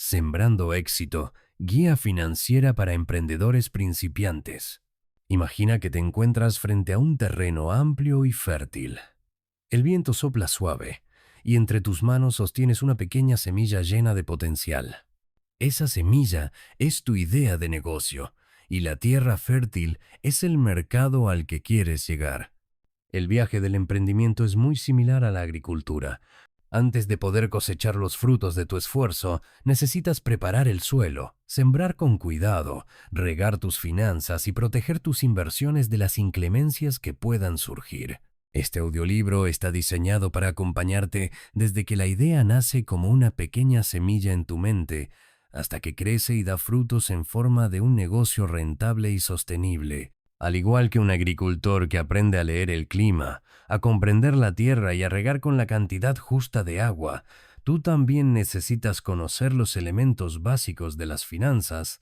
Sembrando éxito, guía financiera para emprendedores principiantes. Imagina que te encuentras frente a un terreno amplio y fértil. El viento sopla suave, y entre tus manos sostienes una pequeña semilla llena de potencial. Esa semilla es tu idea de negocio, y la tierra fértil es el mercado al que quieres llegar. El viaje del emprendimiento es muy similar a la agricultura. Antes de poder cosechar los frutos de tu esfuerzo, necesitas preparar el suelo, sembrar con cuidado, regar tus finanzas y proteger tus inversiones de las inclemencias que puedan surgir. Este audiolibro está diseñado para acompañarte desde que la idea nace como una pequeña semilla en tu mente, hasta que crece y da frutos en forma de un negocio rentable y sostenible. Al igual que un agricultor que aprende a leer el clima, a comprender la tierra y a regar con la cantidad justa de agua, tú también necesitas conocer los elementos básicos de las finanzas,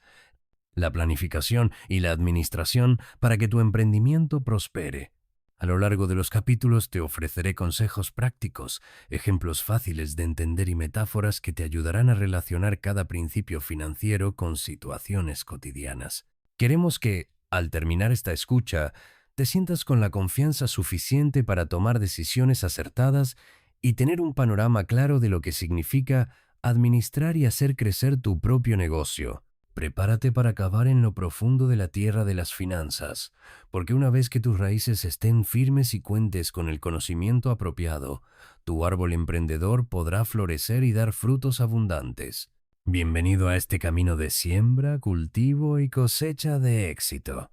la planificación y la administración para que tu emprendimiento prospere. A lo largo de los capítulos te ofreceré consejos prácticos, ejemplos fáciles de entender y metáforas que te ayudarán a relacionar cada principio financiero con situaciones cotidianas. Queremos que, al terminar esta escucha, te sientas con la confianza suficiente para tomar decisiones acertadas y tener un panorama claro de lo que significa administrar y hacer crecer tu propio negocio. Prepárate para cavar en lo profundo de la tierra de las finanzas, porque una vez que tus raíces estén firmes y cuentes con el conocimiento apropiado, tu árbol emprendedor podrá florecer y dar frutos abundantes. Bienvenido a este camino de siembra, cultivo y cosecha de éxito.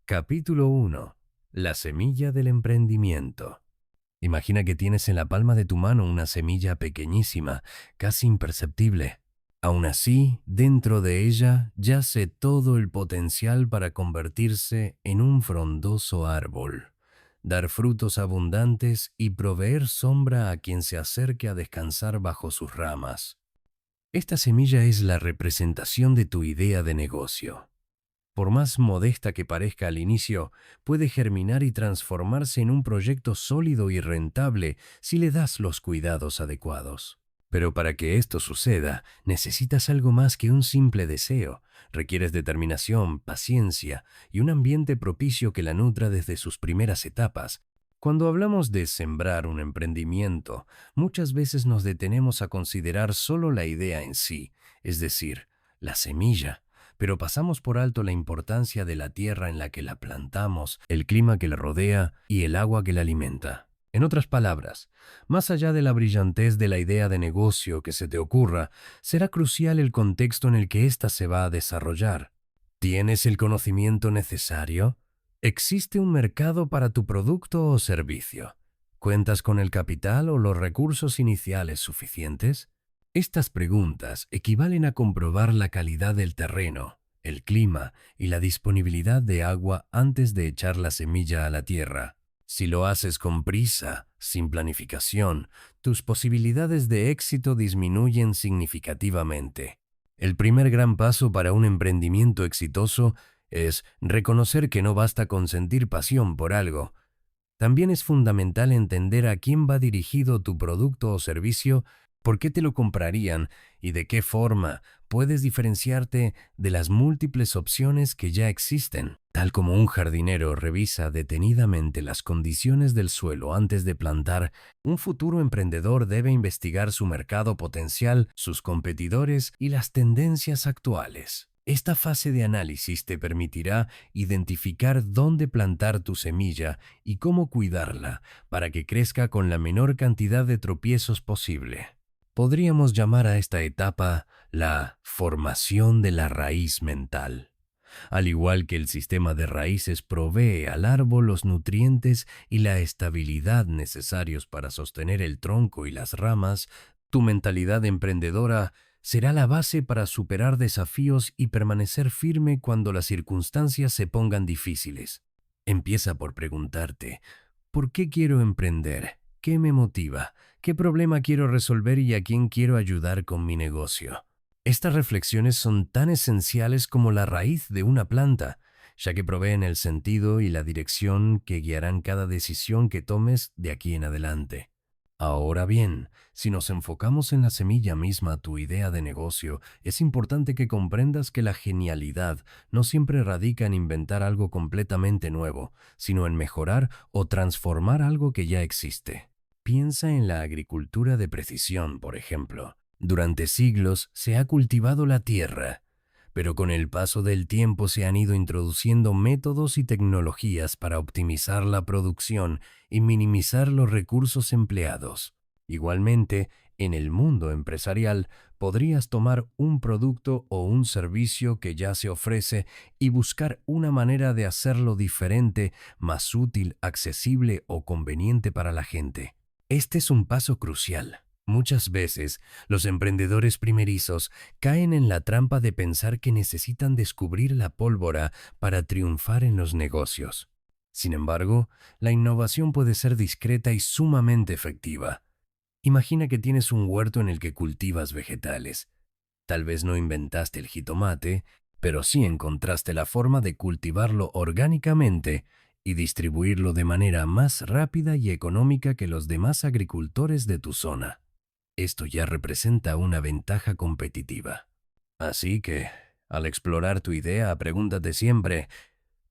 Capítulo 1. La semilla del emprendimiento. Imagina que tienes en la palma de tu mano una semilla pequeñísima, casi imperceptible. Aún así, dentro de ella yace todo el potencial para convertirse en un frondoso árbol, dar frutos abundantes y proveer sombra a quien se acerque a descansar bajo sus ramas. Esta semilla es la representación de tu idea de negocio. Por más modesta que parezca al inicio, puede germinar y transformarse en un proyecto sólido y rentable si le das los cuidados adecuados. Pero para que esto suceda, necesitas algo más que un simple deseo. Requieres determinación, paciencia y un ambiente propicio que la nutra desde sus primeras etapas. Cuando hablamos de sembrar un emprendimiento, muchas veces nos detenemos a considerar solo la idea en sí, es decir, la semilla, pero pasamos por alto la importancia de la tierra en la que la plantamos, el clima que la rodea y el agua que la alimenta. En otras palabras, más allá de la brillantez de la idea de negocio que se te ocurra, será crucial el contexto en el que ésta se va a desarrollar. ¿Tienes el conocimiento necesario? ¿Existe un mercado para tu producto o servicio? ¿Cuentas con el capital o los recursos iniciales suficientes? Estas preguntas equivalen a comprobar la calidad del terreno, el clima y la disponibilidad de agua antes de echar la semilla a la tierra. Si lo haces con prisa, sin planificación, tus posibilidades de éxito disminuyen significativamente. El primer gran paso para un emprendimiento exitoso es reconocer que no basta con sentir pasión por algo. También es fundamental entender a quién va dirigido tu producto o servicio, por qué te lo comprarían y de qué forma puedes diferenciarte de las múltiples opciones que ya existen. Tal como un jardinero revisa detenidamente las condiciones del suelo antes de plantar, un futuro emprendedor debe investigar su mercado potencial, sus competidores y las tendencias actuales. Esta fase de análisis te permitirá identificar dónde plantar tu semilla y cómo cuidarla para que crezca con la menor cantidad de tropiezos posible. Podríamos llamar a esta etapa la formación de la raíz mental. Al igual que el sistema de raíces provee al árbol los nutrientes y la estabilidad necesarios para sostener el tronco y las ramas, tu mentalidad emprendedora será la base para superar desafíos y permanecer firme cuando las circunstancias se pongan difíciles. Empieza por preguntarte, ¿por qué quiero emprender? ¿Qué me motiva? ¿Qué problema quiero resolver y a quién quiero ayudar con mi negocio? Estas reflexiones son tan esenciales como la raíz de una planta, ya que proveen el sentido y la dirección que guiarán cada decisión que tomes de aquí en adelante. Ahora bien, si nos enfocamos en la semilla misma, tu idea de negocio, es importante que comprendas que la genialidad no siempre radica en inventar algo completamente nuevo, sino en mejorar o transformar algo que ya existe. Piensa en la agricultura de precisión, por ejemplo. Durante siglos se ha cultivado la tierra, pero con el paso del tiempo se han ido introduciendo métodos y tecnologías para optimizar la producción y minimizar los recursos empleados. Igualmente, en el mundo empresarial, podrías tomar un producto o un servicio que ya se ofrece y buscar una manera de hacerlo diferente, más útil, accesible o conveniente para la gente. Este es un paso crucial. Muchas veces, los emprendedores primerizos caen en la trampa de pensar que necesitan descubrir la pólvora para triunfar en los negocios. Sin embargo, la innovación puede ser discreta y sumamente efectiva. Imagina que tienes un huerto en el que cultivas vegetales. Tal vez no inventaste el jitomate, pero sí encontraste la forma de cultivarlo orgánicamente y distribuirlo de manera más rápida y económica que los demás agricultores de tu zona. Esto ya representa una ventaja competitiva. Así que, al explorar tu idea, pregúntate siempre,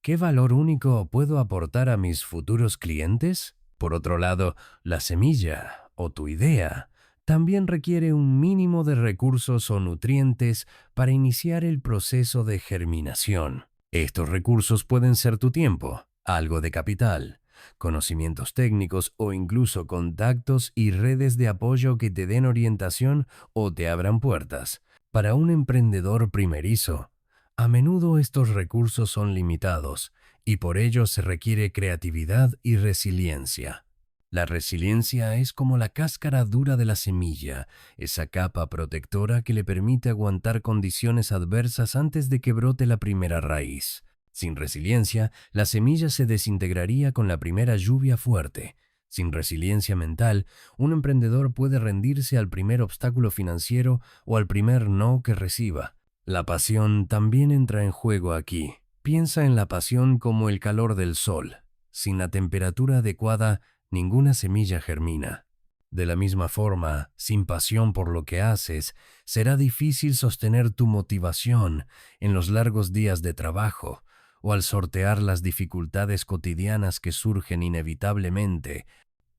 ¿qué valor único puedo aportar a mis futuros clientes? Por otro lado, la semilla o tu idea también requiere un mínimo de recursos o nutrientes para iniciar el proceso de germinación. Estos recursos pueden ser tu tiempo, algo de capital, conocimientos técnicos o incluso contactos y redes de apoyo que te den orientación o te abran puertas. Para un emprendedor primerizo, a menudo estos recursos son limitados y por ello se requiere creatividad y resiliencia. La resiliencia es como la cáscara dura de la semilla, esa capa protectora que le permite aguantar condiciones adversas antes de que brote la primera raíz. Sin resiliencia, la semilla se desintegraría con la primera lluvia fuerte. Sin resiliencia mental, un emprendedor puede rendirse al primer obstáculo financiero o al primer no que reciba. La pasión también entra en juego aquí. Piensa en la pasión como el calor del sol. Sin la temperatura adecuada, ninguna semilla germina. De la misma forma, sin pasión por lo que haces, será difícil sostener tu motivación en los largos días de trabajo o al sortear las dificultades cotidianas que surgen inevitablemente.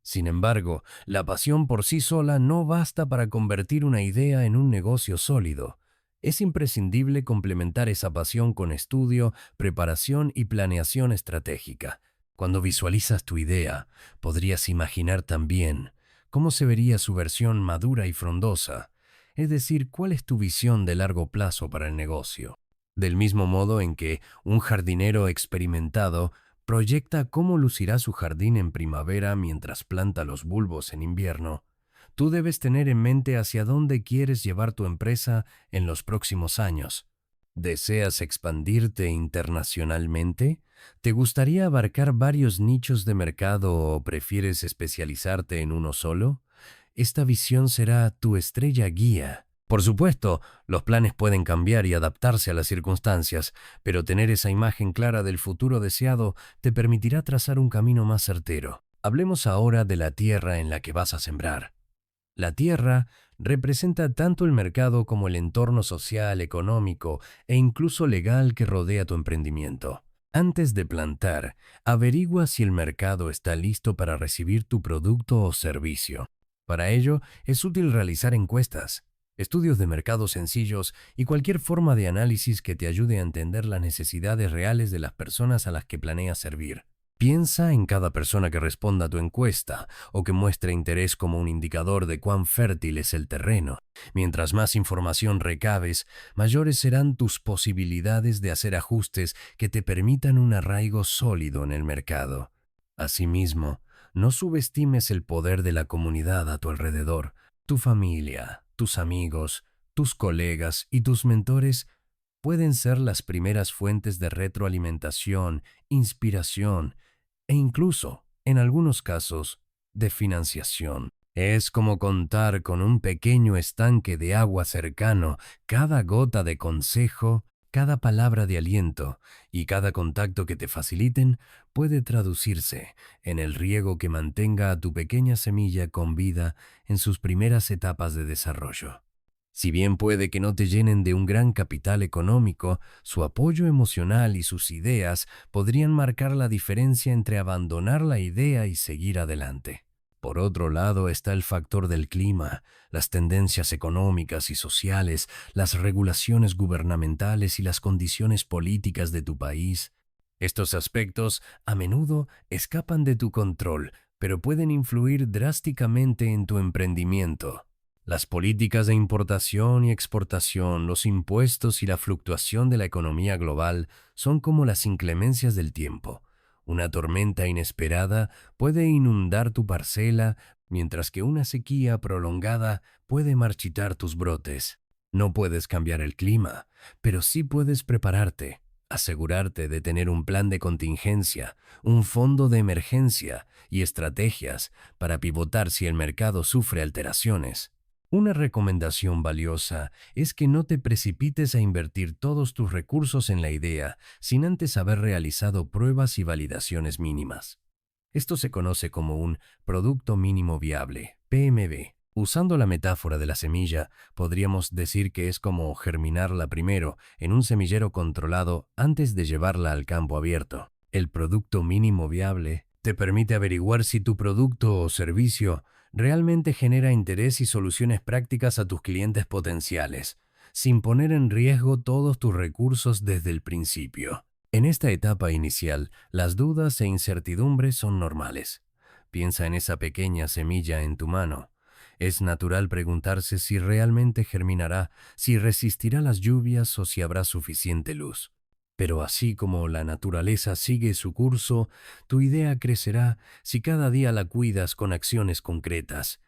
Sin embargo, la pasión por sí sola no basta para convertir una idea en un negocio sólido. Es imprescindible complementar esa pasión con estudio, preparación y planeación estratégica. Cuando visualizas tu idea, podrías imaginar también cómo se vería su versión madura y frondosa, es decir, cuál es tu visión de largo plazo para el negocio. Del mismo modo en que un jardinero experimentado proyecta cómo lucirá su jardín en primavera mientras planta los bulbos en invierno, tú debes tener en mente hacia dónde quieres llevar tu empresa en los próximos años. ¿Deseas expandirte internacionalmente? ¿Te gustaría abarcar varios nichos de mercado o prefieres especializarte en uno solo? Esta visión será tu estrella guía. Por supuesto, los planes pueden cambiar y adaptarse a las circunstancias, pero tener esa imagen clara del futuro deseado te permitirá trazar un camino más certero. Hablemos ahora de la tierra en la que vas a sembrar. La tierra representa tanto el mercado como el entorno social, económico e incluso legal que rodea tu emprendimiento. Antes de plantar, averigua si el mercado está listo para recibir tu producto o servicio. Para ello, es útil realizar encuestas, estudios de mercado sencillos y cualquier forma de análisis que te ayude a entender las necesidades reales de las personas a las que planeas servir. Piensa en cada persona que responda a tu encuesta o que muestre interés como un indicador de cuán fértil es el terreno. Mientras más información recabes, mayores serán tus posibilidades de hacer ajustes que te permitan un arraigo sólido en el mercado. Asimismo, no subestimes el poder de la comunidad a tu alrededor. Tu familia, tus amigos, tus colegas y tus mentores pueden ser las primeras fuentes de retroalimentación, inspiración e incluso, en algunos casos, de financiación. Es como contar con un pequeño estanque de agua cercano. Cada gota de consejo, cada palabra de aliento y cada contacto que te faciliten puede traducirse en el riego que mantenga a tu pequeña semilla con vida en sus primeras etapas de desarrollo. Si bien puede que no te llenen de un gran capital económico, su apoyo emocional y sus ideas podrían marcar la diferencia entre abandonar la idea y seguir adelante. Por otro lado está el factor del clima, las tendencias económicas y sociales, las regulaciones gubernamentales y las condiciones políticas de tu país. Estos aspectos a menudo escapan de tu control, pero pueden influir drásticamente en tu emprendimiento. Las políticas de importación y exportación, los impuestos y la fluctuación de la economía global son como las inclemencias del tiempo. Una tormenta inesperada puede inundar tu parcela, mientras que una sequía prolongada puede marchitar tus brotes. No puedes cambiar el clima, pero sí puedes prepararte, asegurarte de tener un plan de contingencia, un fondo de emergencia y estrategias para pivotar si el mercado sufre alteraciones. Una recomendación valiosa es que no te precipites a invertir todos tus recursos en la idea sin antes haber realizado pruebas y validaciones mínimas. Esto se conoce como un producto mínimo viable, PMV. Usando la metáfora de la semilla, podríamos decir que es como germinarla primero en un semillero controlado antes de llevarla al campo abierto. El producto mínimo viable te permite averiguar si tu producto o servicio realmente genera interés y soluciones prácticas a tus clientes potenciales, sin poner en riesgo todos tus recursos desde el principio. En esta etapa inicial, las dudas e incertidumbres son normales. Piensa en esa pequeña semilla en tu mano. Es natural preguntarse si realmente germinará, si resistirá las lluvias o si habrá suficiente luz. Pero así como la naturaleza sigue su curso, tu idea crecerá si cada día la cuidas con acciones concretas.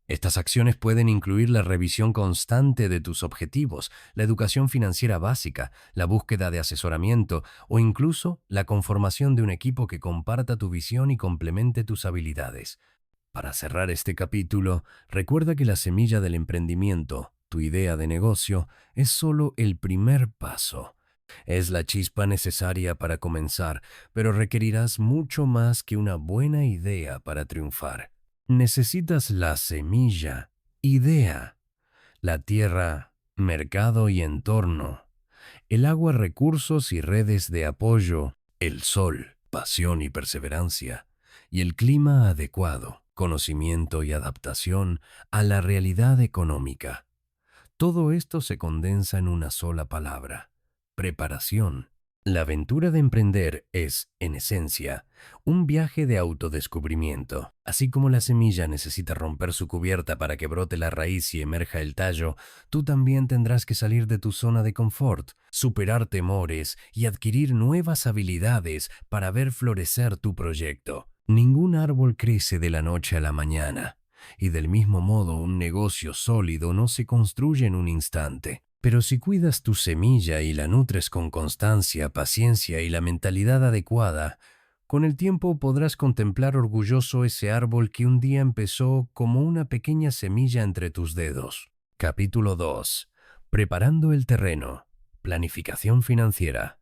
Estas acciones pueden incluir la revisión constante de tus objetivos, la educación financiera básica, la búsqueda de asesoramiento o incluso la conformación de un equipo que comparta tu visión y complemente tus habilidades. Para cerrar este capítulo, recuerda que la semilla del emprendimiento, tu idea de negocio, es solo el primer paso. Es la chispa necesaria para comenzar, pero requerirás mucho más que una buena idea para triunfar. Necesitas la semilla, idea, la tierra, mercado y entorno, el agua, recursos y redes de apoyo, el sol, pasión y perseverancia, y el clima adecuado, conocimiento y adaptación a la realidad económica. Todo esto se condensa en una sola palabra: preparación. La aventura de emprender es, en esencia, un viaje de autodescubrimiento. Así como la semilla necesita romper su cubierta para que brote la raíz y emerja el tallo, tú también tendrás que salir de tu zona de confort, superar temores y adquirir nuevas habilidades para ver florecer tu proyecto. Ningún árbol crece de la noche a la mañana, y del mismo modo un negocio sólido no se construye en un instante. Pero si cuidas tu semilla y la nutres con constancia, paciencia y la mentalidad adecuada, con el tiempo podrás contemplar orgulloso ese árbol que un día empezó como una pequeña semilla entre tus dedos. Capítulo 2. Preparando el terreno. Planificación financiera.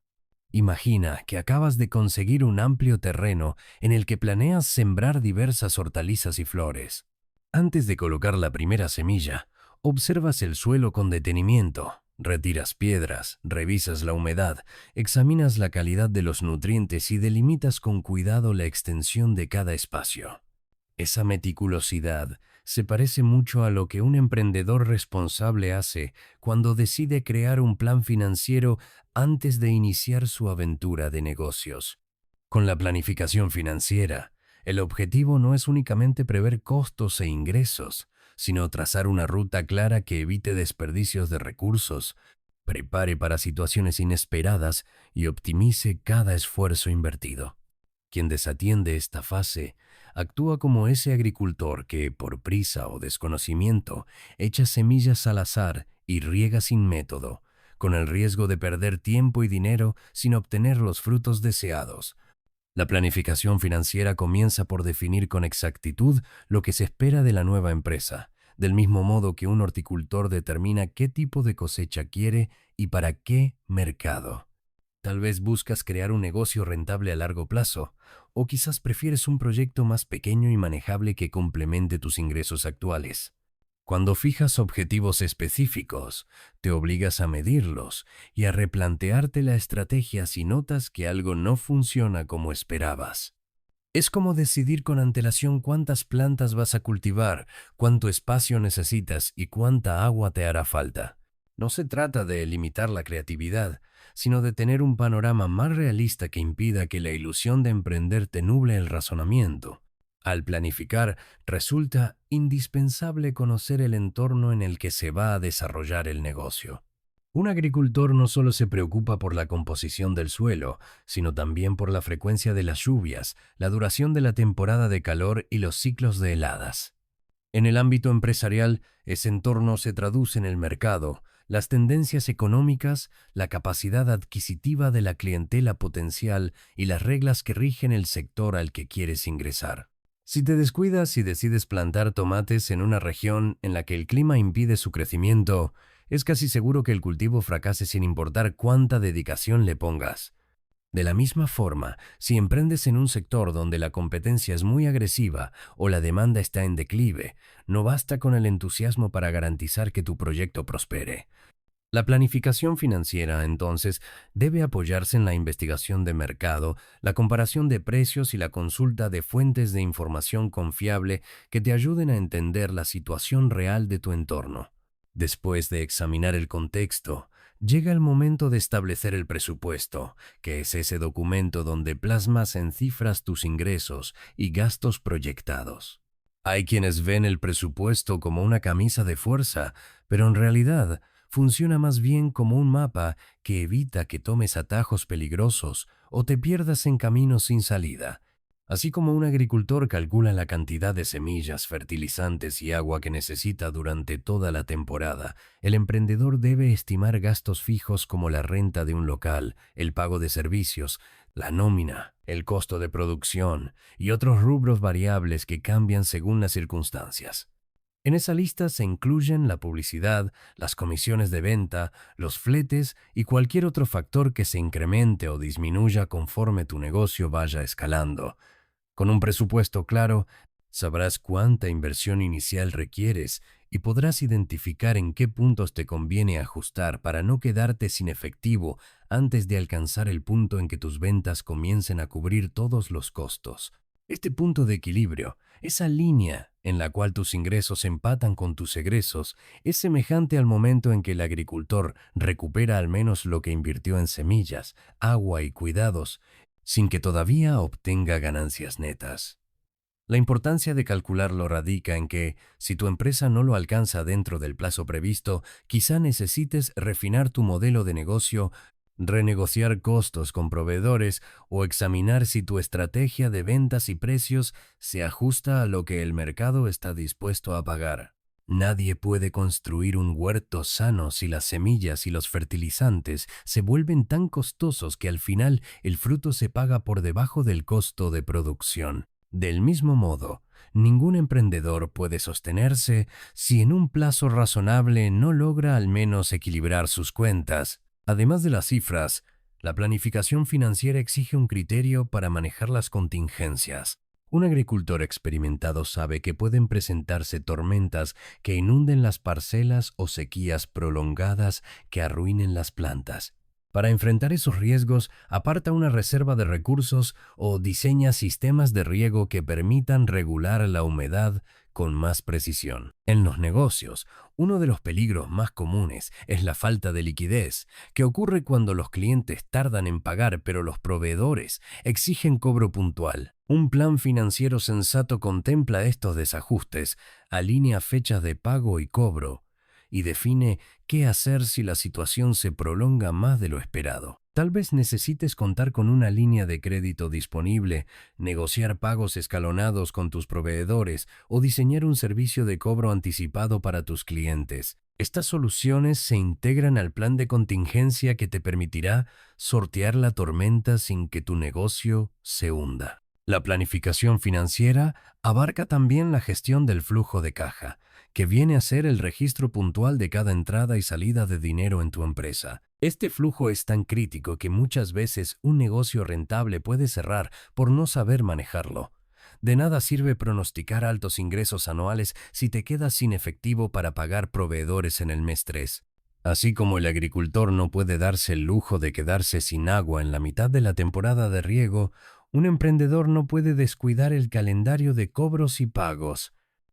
Imagina que acabas de conseguir un amplio terreno en el que planeas sembrar diversas hortalizas y flores. Antes de colocar la primera semilla, observas el suelo con detenimiento, retiras piedras, revisas la humedad, examinas la calidad de los nutrientes y delimitas con cuidado la extensión de cada espacio. Esa meticulosidad se parece mucho a lo que un emprendedor responsable hace cuando decide crear un plan financiero antes de iniciar su aventura de negocios. Con la planificación financiera, el objetivo no es únicamente prever costos e ingresos, sino trazar una ruta clara que evite desperdicios de recursos, prepare para situaciones inesperadas y optimice cada esfuerzo invertido. Quien desatiende esta fase actúa como ese agricultor que, por prisa o desconocimiento, echa semillas al azar y riega sin método, con el riesgo de perder tiempo y dinero sin obtener los frutos deseados. La planificación financiera comienza por definir con exactitud lo que se espera de la nueva empresa, del mismo modo que un horticultor determina qué tipo de cosecha quiere y para qué mercado. Tal vez buscas crear un negocio rentable a largo plazo, o quizás prefieres un proyecto más pequeño y manejable que complemente tus ingresos actuales. Cuando fijas objetivos específicos, te obligas a medirlos y a replantearte la estrategia si notas que algo no funciona como esperabas. Es como decidir con antelación cuántas plantas vas a cultivar, cuánto espacio necesitas y cuánta agua te hará falta. No se trata de limitar la creatividad, sino de tener un panorama más realista que impida que la ilusión de emprender te nuble el razonamiento. Al planificar, resulta indispensable conocer el entorno en el que se va a desarrollar el negocio. Un agricultor no solo se preocupa por la composición del suelo, sino también por la frecuencia de las lluvias, la duración de la temporada de calor y los ciclos de heladas. En el ámbito empresarial, ese entorno se traduce en el mercado, las tendencias económicas, la capacidad adquisitiva de la clientela potencial y las reglas que rigen el sector al que quieres ingresar. Si te descuidas y decides plantar tomates en una región en la que el clima impide su crecimiento, es casi seguro que el cultivo fracase sin importar cuánta dedicación le pongas. De la misma forma, si emprendes en un sector donde la competencia es muy agresiva o la demanda está en declive, no basta con el entusiasmo para garantizar que tu proyecto prospere. La planificación financiera, entonces, debe apoyarse en la investigación de mercado, la comparación de precios y la consulta de fuentes de información confiable que te ayuden a entender la situación real de tu entorno. Después de examinar el contexto, llega el momento de establecer el presupuesto, que es ese documento donde plasmas en cifras tus ingresos y gastos proyectados. Hay quienes ven el presupuesto como una camisa de fuerza, pero en realidad funciona más bien como un mapa que evita que tomes atajos peligrosos o te pierdas en caminos sin salida. Así como un agricultor calcula la cantidad de semillas, fertilizantes y agua que necesita durante toda la temporada, el emprendedor debe estimar gastos fijos como la renta de un local, el pago de servicios, la nómina, el costo de producción y otros rubros variables que cambian según las circunstancias. En esa lista se incluyen la publicidad, las comisiones de venta, los fletes y cualquier otro factor que se incremente o disminuya conforme tu negocio vaya escalando. Con un presupuesto claro, sabrás cuánta inversión inicial requieres y podrás identificar en qué puntos te conviene ajustar para no quedarte sin efectivo antes de alcanzar el punto en que tus ventas comiencen a cubrir todos los costos. Este punto de equilibrio, esa línea en la cual tus ingresos empatan con tus egresos, es semejante al momento en que el agricultor recupera al menos lo que invirtió en semillas, agua y cuidados, sin que todavía obtenga ganancias netas. La importancia de calcularlo radica en que, si tu empresa no lo alcanza dentro del plazo previsto, quizá necesites refinar tu modelo de negocio, renegociar costos con proveedores o examinar si tu estrategia de ventas y precios se ajusta a lo que el mercado está dispuesto a pagar. Nadie puede construir un huerto sano si las semillas y los fertilizantes se vuelven tan costosos que al final el fruto se paga por debajo del costo de producción. Del mismo modo, ningún emprendedor puede sostenerse si en un plazo razonable no logra al menos equilibrar sus cuentas. Además de las cifras, la planificación financiera exige un criterio para manejar las contingencias. Un agricultor experimentado sabe que pueden presentarse tormentas que inunden las parcelas o sequías prolongadas que arruinen las plantas. Para enfrentar esos riesgos, aparta una reserva de recursos o diseña sistemas de riego que permitan regular la humedad con más precisión. En los negocios, uno de los peligros más comunes es la falta de liquidez, que ocurre cuando los clientes tardan en pagar pero los proveedores exigen cobro puntual. Un plan financiero sensato contempla estos desajustes, alinea fechas de pago y cobro, y define qué hacer si la situación se prolonga más de lo esperado. Tal vez necesites contar con una línea de crédito disponible, negociar pagos escalonados con tus proveedores o diseñar un servicio de cobro anticipado para tus clientes. Estas soluciones se integran al plan de contingencia que te permitirá sortear la tormenta sin que tu negocio se hunda. La planificación financiera abarca también la gestión del flujo de caja, que viene a ser el registro puntual de cada entrada y salida de dinero en tu empresa. Este flujo es tan crítico que muchas veces un negocio rentable puede cerrar por no saber manejarlo. De nada sirve pronosticar altos ingresos anuales si te quedas sin efectivo para pagar proveedores en el mes 3. Así como el agricultor no puede darse el lujo de quedarse sin agua en la mitad de la temporada de riego, un emprendedor no puede descuidar el calendario de cobros y pagos.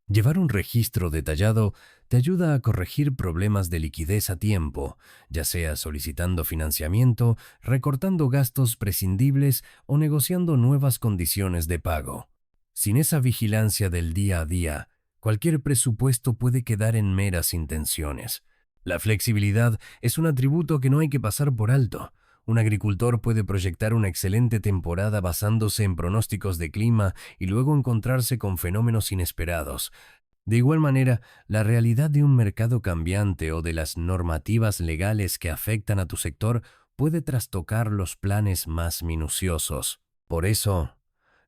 Llevar un registro detallado te ayuda a corregir problemas de liquidez a tiempo, ya sea solicitando financiamiento, recortando gastos prescindibles o negociando nuevas condiciones de pago. Sin esa vigilancia del día a día, cualquier presupuesto puede quedar en meras intenciones. La flexibilidad es un atributo que no hay que pasar por alto. Un agricultor puede proyectar una excelente temporada basándose en pronósticos de clima y luego encontrarse con fenómenos inesperados. De igual manera, la realidad de un mercado cambiante o de las normativas legales que afectan a tu sector puede trastocar los planes más minuciosos. Por eso,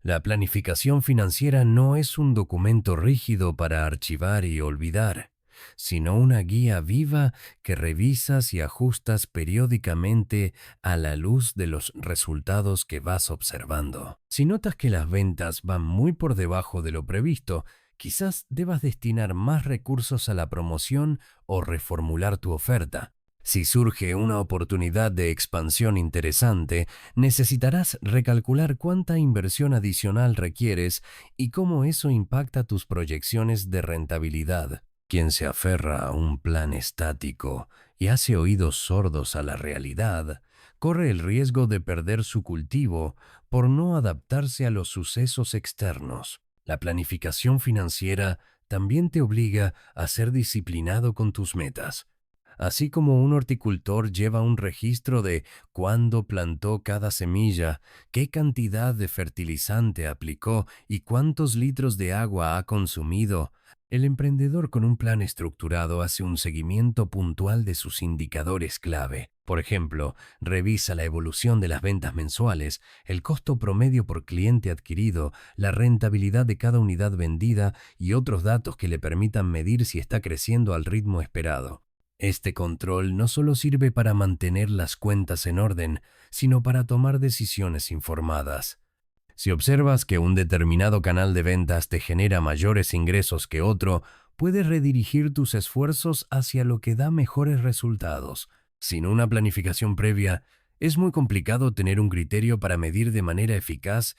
la planificación financiera no es un documento rígido para archivar y olvidar, sino una guía viva que revisas y ajustas periódicamente a la luz de los resultados que vas observando. Si notas que las ventas van muy por debajo de lo previsto, quizás debas destinar más recursos a la promoción o reformular tu oferta. Si surge una oportunidad de expansión interesante, necesitarás recalcular cuánta inversión adicional requieres y cómo eso impacta tus proyecciones de rentabilidad. Quien se aferra a un plan estático y hace oídos sordos a la realidad, corre el riesgo de perder su cultivo por no adaptarse a los sucesos externos. La planificación financiera también te obliga a ser disciplinado con tus metas. Así como un horticultor lleva un registro de cuándo plantó cada semilla, qué cantidad de fertilizante aplicó y cuántos litros de agua ha consumido, el emprendedor con un plan estructurado hace un seguimiento puntual de sus indicadores clave. Por ejemplo, revisa la evolución de las ventas mensuales, el costo promedio por cliente adquirido, la rentabilidad de cada unidad vendida y otros datos que le permitan medir si está creciendo al ritmo esperado. Este control no solo sirve para mantener las cuentas en orden, sino para tomar decisiones informadas. Si observas que un determinado canal de ventas te genera mayores ingresos que otro, puedes redirigir tus esfuerzos hacia lo que da mejores resultados. Sin una planificación previa, es muy complicado tener un criterio para medir de manera eficaz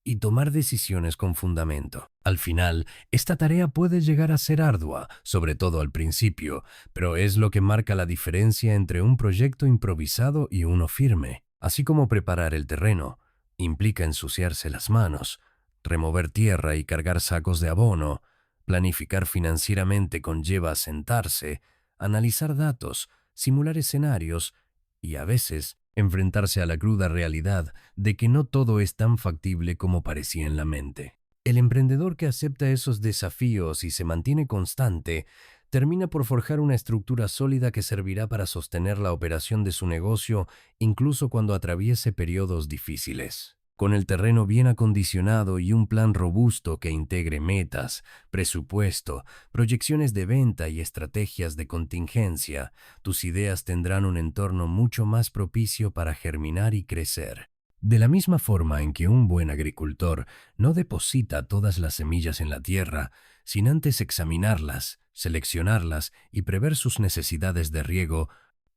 y tomar decisiones con fundamento. Al final, esta tarea puede llegar a ser ardua, sobre todo al principio, pero es lo que marca la diferencia entre un proyecto improvisado y uno firme. Así como preparar el terreno implica ensuciarse las manos, remover tierra y cargar sacos de abono, planificar financieramente conlleva sentarse, analizar datos, simular escenarios y a veces enfrentarse a la cruda realidad de que no todo es tan factible como parecía en la mente. El emprendedor que acepta esos desafíos y se mantiene constante, termina por forjar una estructura sólida que servirá para sostener la operación de su negocio incluso cuando atraviese periodos difíciles. Con el terreno bien acondicionado y un plan robusto que integre metas, presupuesto, proyecciones de venta y estrategias de contingencia, tus ideas tendrán un entorno mucho más propicio para germinar y crecer. De la misma forma en que un buen agricultor no deposita todas las semillas en la tierra, sin antes examinarlas, seleccionarlas y prever sus necesidades de riego,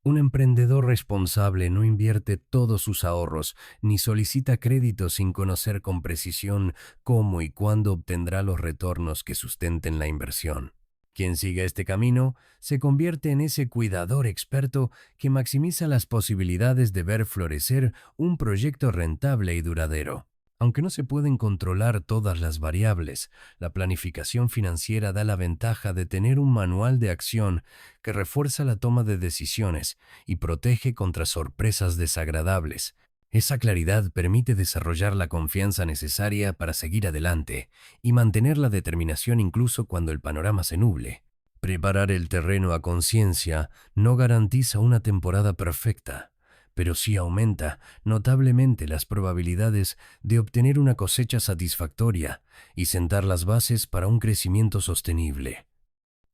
un emprendedor responsable no invierte todos sus ahorros ni solicita crédito sin conocer con precisión cómo y cuándo obtendrá los retornos que sustenten la inversión. Quien siga este camino se convierte en ese cuidador experto que maximiza las posibilidades de ver florecer un proyecto rentable y duradero. Aunque no se pueden controlar todas las variables, la planificación financiera da la ventaja de tener un manual de acción que refuerza la toma de decisiones y protege contra sorpresas desagradables. Esa claridad permite desarrollar la confianza necesaria para seguir adelante y mantener la determinación incluso cuando el panorama se nuble. Preparar el terreno a conciencia no garantiza una temporada perfecta, pero sí aumenta notablemente las probabilidades de obtener una cosecha satisfactoria y sentar las bases para un crecimiento sostenible.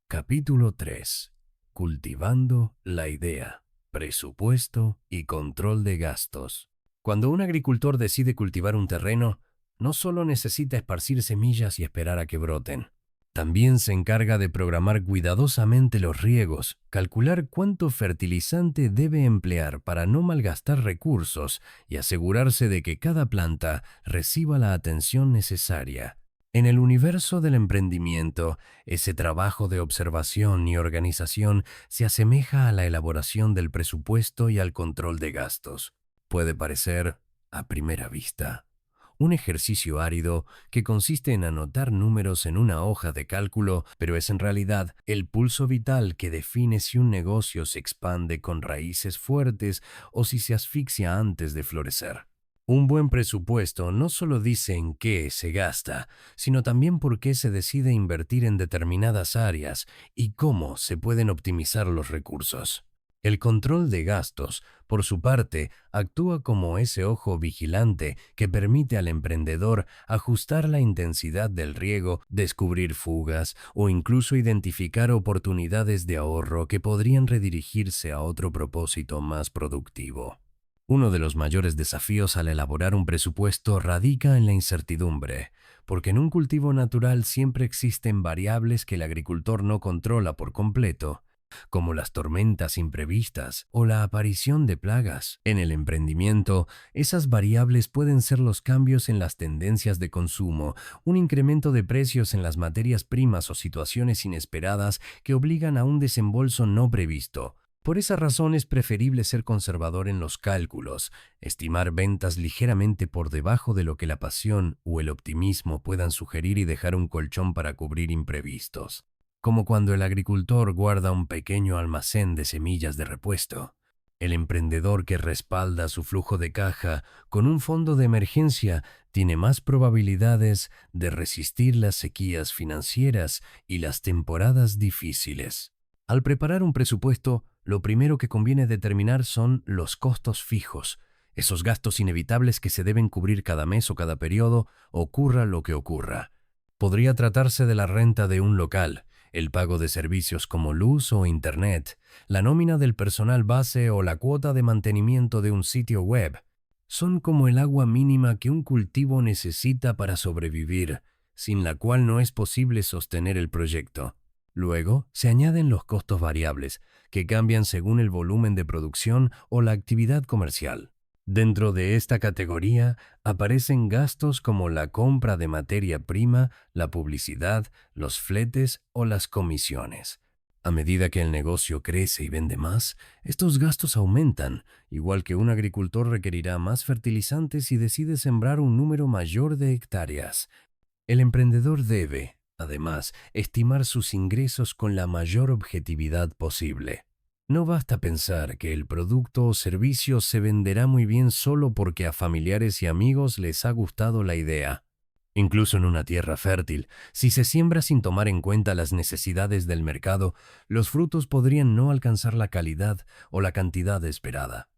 Capítulo 3. Cultivando la idea. presupuesto y control de gastos. Cuando un agricultor decide cultivar un terreno, no solo necesita esparcir semillas y esperar a que broten. También se encarga de programar cuidadosamente los riegos, calcular cuánto fertilizante debe emplear para no malgastar recursos y asegurarse de que cada planta reciba la atención necesaria. En el universo del emprendimiento, ese trabajo de observación y organización se asemeja a la elaboración del presupuesto y al control de gastos. Puede parecer, a primera vista, un ejercicio árido que consiste en anotar números en una hoja de cálculo, pero es en realidad el pulso vital que define si un negocio se expande con raíces fuertes o si se asfixia antes de florecer. Un buen presupuesto no solo dice en qué se gasta, sino también por qué se decide invertir en determinadas áreas y cómo se pueden optimizar los recursos. El control de gastos, por su parte, actúa como ese ojo vigilante que permite al emprendedor ajustar la intensidad del riego, descubrir fugas o incluso identificar oportunidades de ahorro que podrían redirigirse a otro propósito más productivo. Uno de los mayores desafíos al elaborar un presupuesto radica en la incertidumbre, porque en un cultivo natural siempre existen variables que el agricultor no controla por completo, como las tormentas imprevistas o la aparición de plagas. En el emprendimiento, esas variables pueden ser los cambios en las tendencias de consumo, un incremento de precios en las materias primas o situaciones inesperadas que obligan a un desembolso no previsto. Por esa razón es preferible ser conservador en los cálculos, estimar ventas ligeramente por debajo de lo que la pasión o el optimismo puedan sugerir y dejar un colchón para cubrir imprevistos. Como cuando el agricultor guarda un pequeño almacén de semillas de repuesto. El emprendedor que respalda su flujo de caja con un fondo de emergencia tiene más probabilidades de resistir las sequías financieras y las temporadas difíciles. Al preparar un presupuesto, lo primero que conviene determinar son los costos fijos, esos gastos inevitables que se deben cubrir cada mes o cada periodo, ocurra lo que ocurra. Podría tratarse de la renta de un local, el pago de servicios como luz o internet, la nómina del personal base o la cuota de mantenimiento de un sitio web. Son como el agua mínima que un cultivo necesita para sobrevivir, sin la cual no es posible sostener el proyecto. Luego, se añaden los costos variables, que cambian según el volumen de producción o la actividad comercial. Dentro de esta categoría aparecen gastos como la compra de materia prima, la publicidad, los fletes o las comisiones. A medida que el negocio crece y vende más, estos gastos aumentan, igual que un agricultor requerirá más fertilizantes si decide sembrar un número mayor de hectáreas. El emprendedor debe, además, estimar sus ingresos con la mayor objetividad posible. No basta pensar que el producto o servicio se venderá muy bien solo porque a familiares y amigos les ha gustado la idea. Incluso en una tierra fértil, si se siembra sin tomar en cuenta las necesidades del mercado, los frutos podrían no alcanzar la calidad o la cantidad esperada.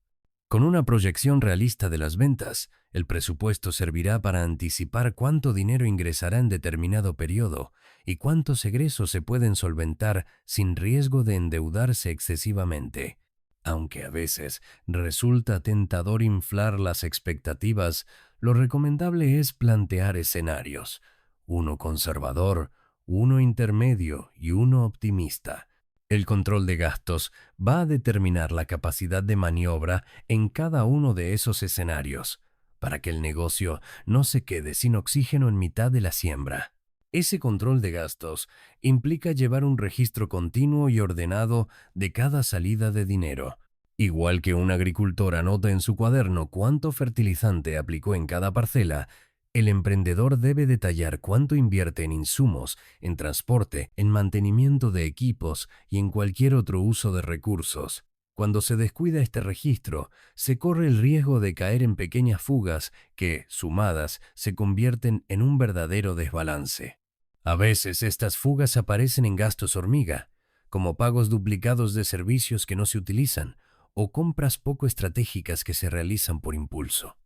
Con una proyección realista de las ventas, el presupuesto servirá para anticipar cuánto dinero ingresará en determinado periodo y cuántos egresos se pueden solventar sin riesgo de endeudarse excesivamente. Aunque a veces resulta tentador inflar las expectativas, lo recomendable es plantear escenarios, uno conservador, uno intermedio y uno optimista. El control de gastos va a determinar la capacidad de maniobra en cada uno de esos escenarios, para que el negocio no se quede sin oxígeno en mitad de la siembra. Ese control de gastos implica llevar un registro continuo y ordenado de cada salida de dinero. Igual que un agricultor anota en su cuaderno cuánto fertilizante aplicó en cada parcela, el emprendedor debe detallar cuánto invierte en insumos, en transporte, en mantenimiento de equipos y en cualquier otro uso de recursos. Cuando se descuida este registro, se corre el riesgo de caer en pequeñas fugas que, sumadas, se convierten en un verdadero desbalance. A veces estas fugas aparecen en gastos hormiga, como pagos duplicados de servicios que no se utilizan o compras poco estratégicas que se realizan por impulso.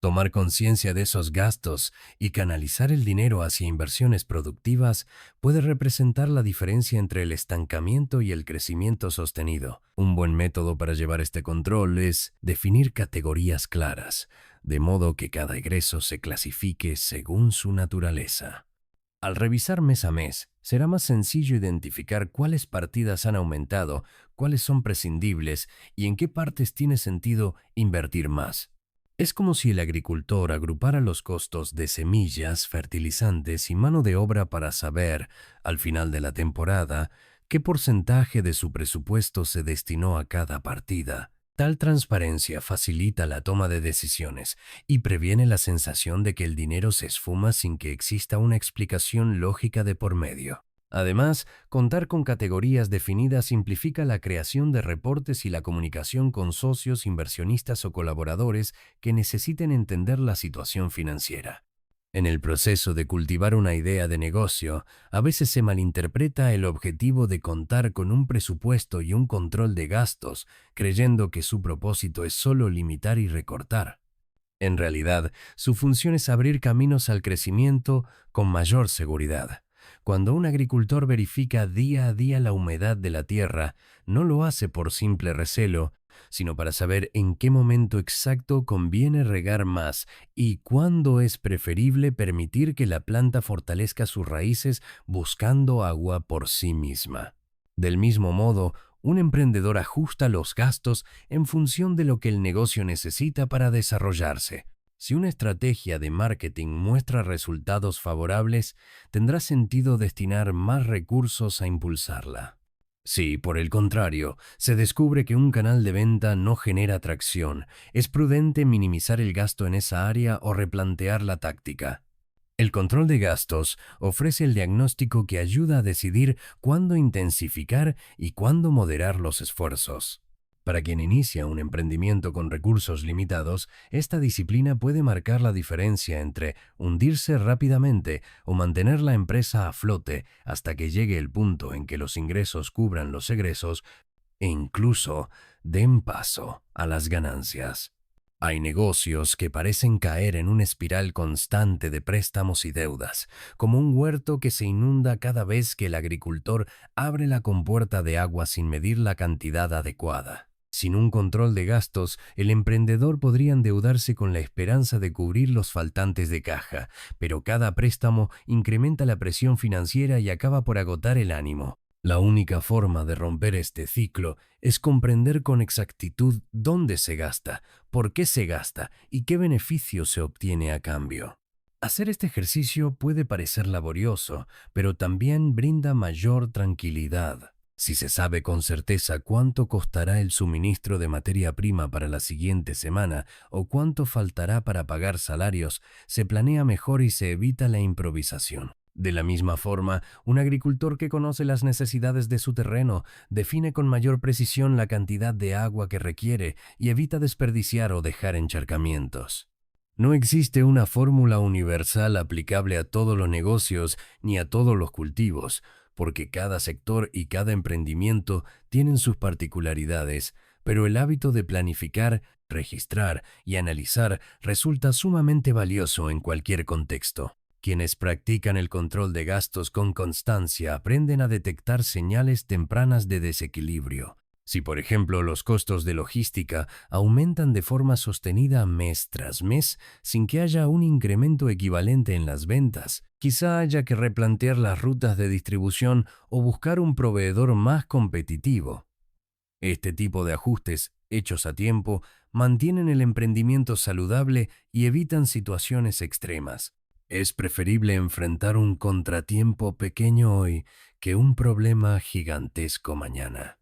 Tomar conciencia de esos gastos y canalizar el dinero hacia inversiones productivas puede representar la diferencia entre el estancamiento y el crecimiento sostenido. Un buen método para llevar este control es definir categorías claras, de modo que cada egreso se clasifique según su naturaleza. Al revisar mes a mes, será más sencillo identificar cuáles partidas han aumentado, cuáles son prescindibles y en qué partes tiene sentido invertir más. Es como si el agricultor agrupara los costos de semillas, fertilizantes y mano de obra para saber, al final de la temporada, qué porcentaje de su presupuesto se destinó a cada partida. Tal transparencia facilita la toma de decisiones y previene la sensación de que el dinero se esfuma sin que exista una explicación lógica de por medio. Además, contar con categorías definidas simplifica la creación de reportes y la comunicación con socios, inversionistas o colaboradores que necesiten entender la situación financiera. En el proceso de cultivar una idea de negocio, a veces se malinterpreta el objetivo de contar con un presupuesto y un control de gastos, creyendo que su propósito es solo limitar y recortar. En realidad, su función es abrir caminos al crecimiento con mayor seguridad. Cuando un agricultor verifica día a día la humedad de la tierra, no lo hace por simple recelo, sino para saber en qué momento exacto conviene regar más y cuándo es preferible permitir que la planta fortalezca sus raíces buscando agua por sí misma. Del mismo modo, un emprendedor ajusta los gastos en función de lo que el negocio necesita para desarrollarse. Si una estrategia de marketing muestra resultados favorables, tendrá sentido destinar más recursos a impulsarla. Si, por el contrario, se descubre que un canal de venta no genera atracción, es prudente minimizar el gasto en esa área o replantear la táctica. El control de gastos ofrece el diagnóstico que ayuda a decidir cuándo intensificar y cuándo moderar los esfuerzos. Para quien inicia un emprendimiento con recursos limitados, esta disciplina puede marcar la diferencia entre hundirse rápidamente o mantener la empresa a flote hasta que llegue el punto en que los ingresos cubran los egresos e incluso den paso a las ganancias. Hay negocios que parecen caer en una espiral constante de préstamos y deudas, como un huerto que se inunda cada vez que el agricultor abre la compuerta de agua sin medir la cantidad adecuada. Sin un control de gastos, el emprendedor podría endeudarse con la esperanza de cubrir los faltantes de caja, pero cada préstamo incrementa la presión financiera y acaba por agotar el ánimo. La única forma de romper este ciclo es comprender con exactitud dónde se gasta, por qué se gasta y qué beneficio se obtiene a cambio. Hacer este ejercicio puede parecer laborioso, pero también brinda mayor tranquilidad. Si se sabe con certeza cuánto costará el suministro de materia prima para la siguiente semana o cuánto faltará para pagar salarios, se planea mejor y se evita la improvisación. De la misma forma, un agricultor que conoce las necesidades de su terreno define con mayor precisión la cantidad de agua que requiere y evita desperdiciar o dejar encharcamientos. No existe una fórmula universal aplicable a todos los negocios ni a todos los cultivos, porque cada sector y cada emprendimiento tienen sus particularidades, pero el hábito de planificar, registrar y analizar resulta sumamente valioso en cualquier contexto. Quienes practican el control de gastos con constancia aprenden a detectar señales tempranas de desequilibrio. Si, por ejemplo, los costos de logística aumentan de forma sostenida mes tras mes sin que haya un incremento equivalente en las ventas, quizá haya que replantear las rutas de distribución o buscar un proveedor más competitivo. Este tipo de ajustes, hechos a tiempo, mantienen el emprendimiento saludable y evitan situaciones extremas. Es preferible enfrentar un contratiempo pequeño hoy que un problema gigantesco mañana.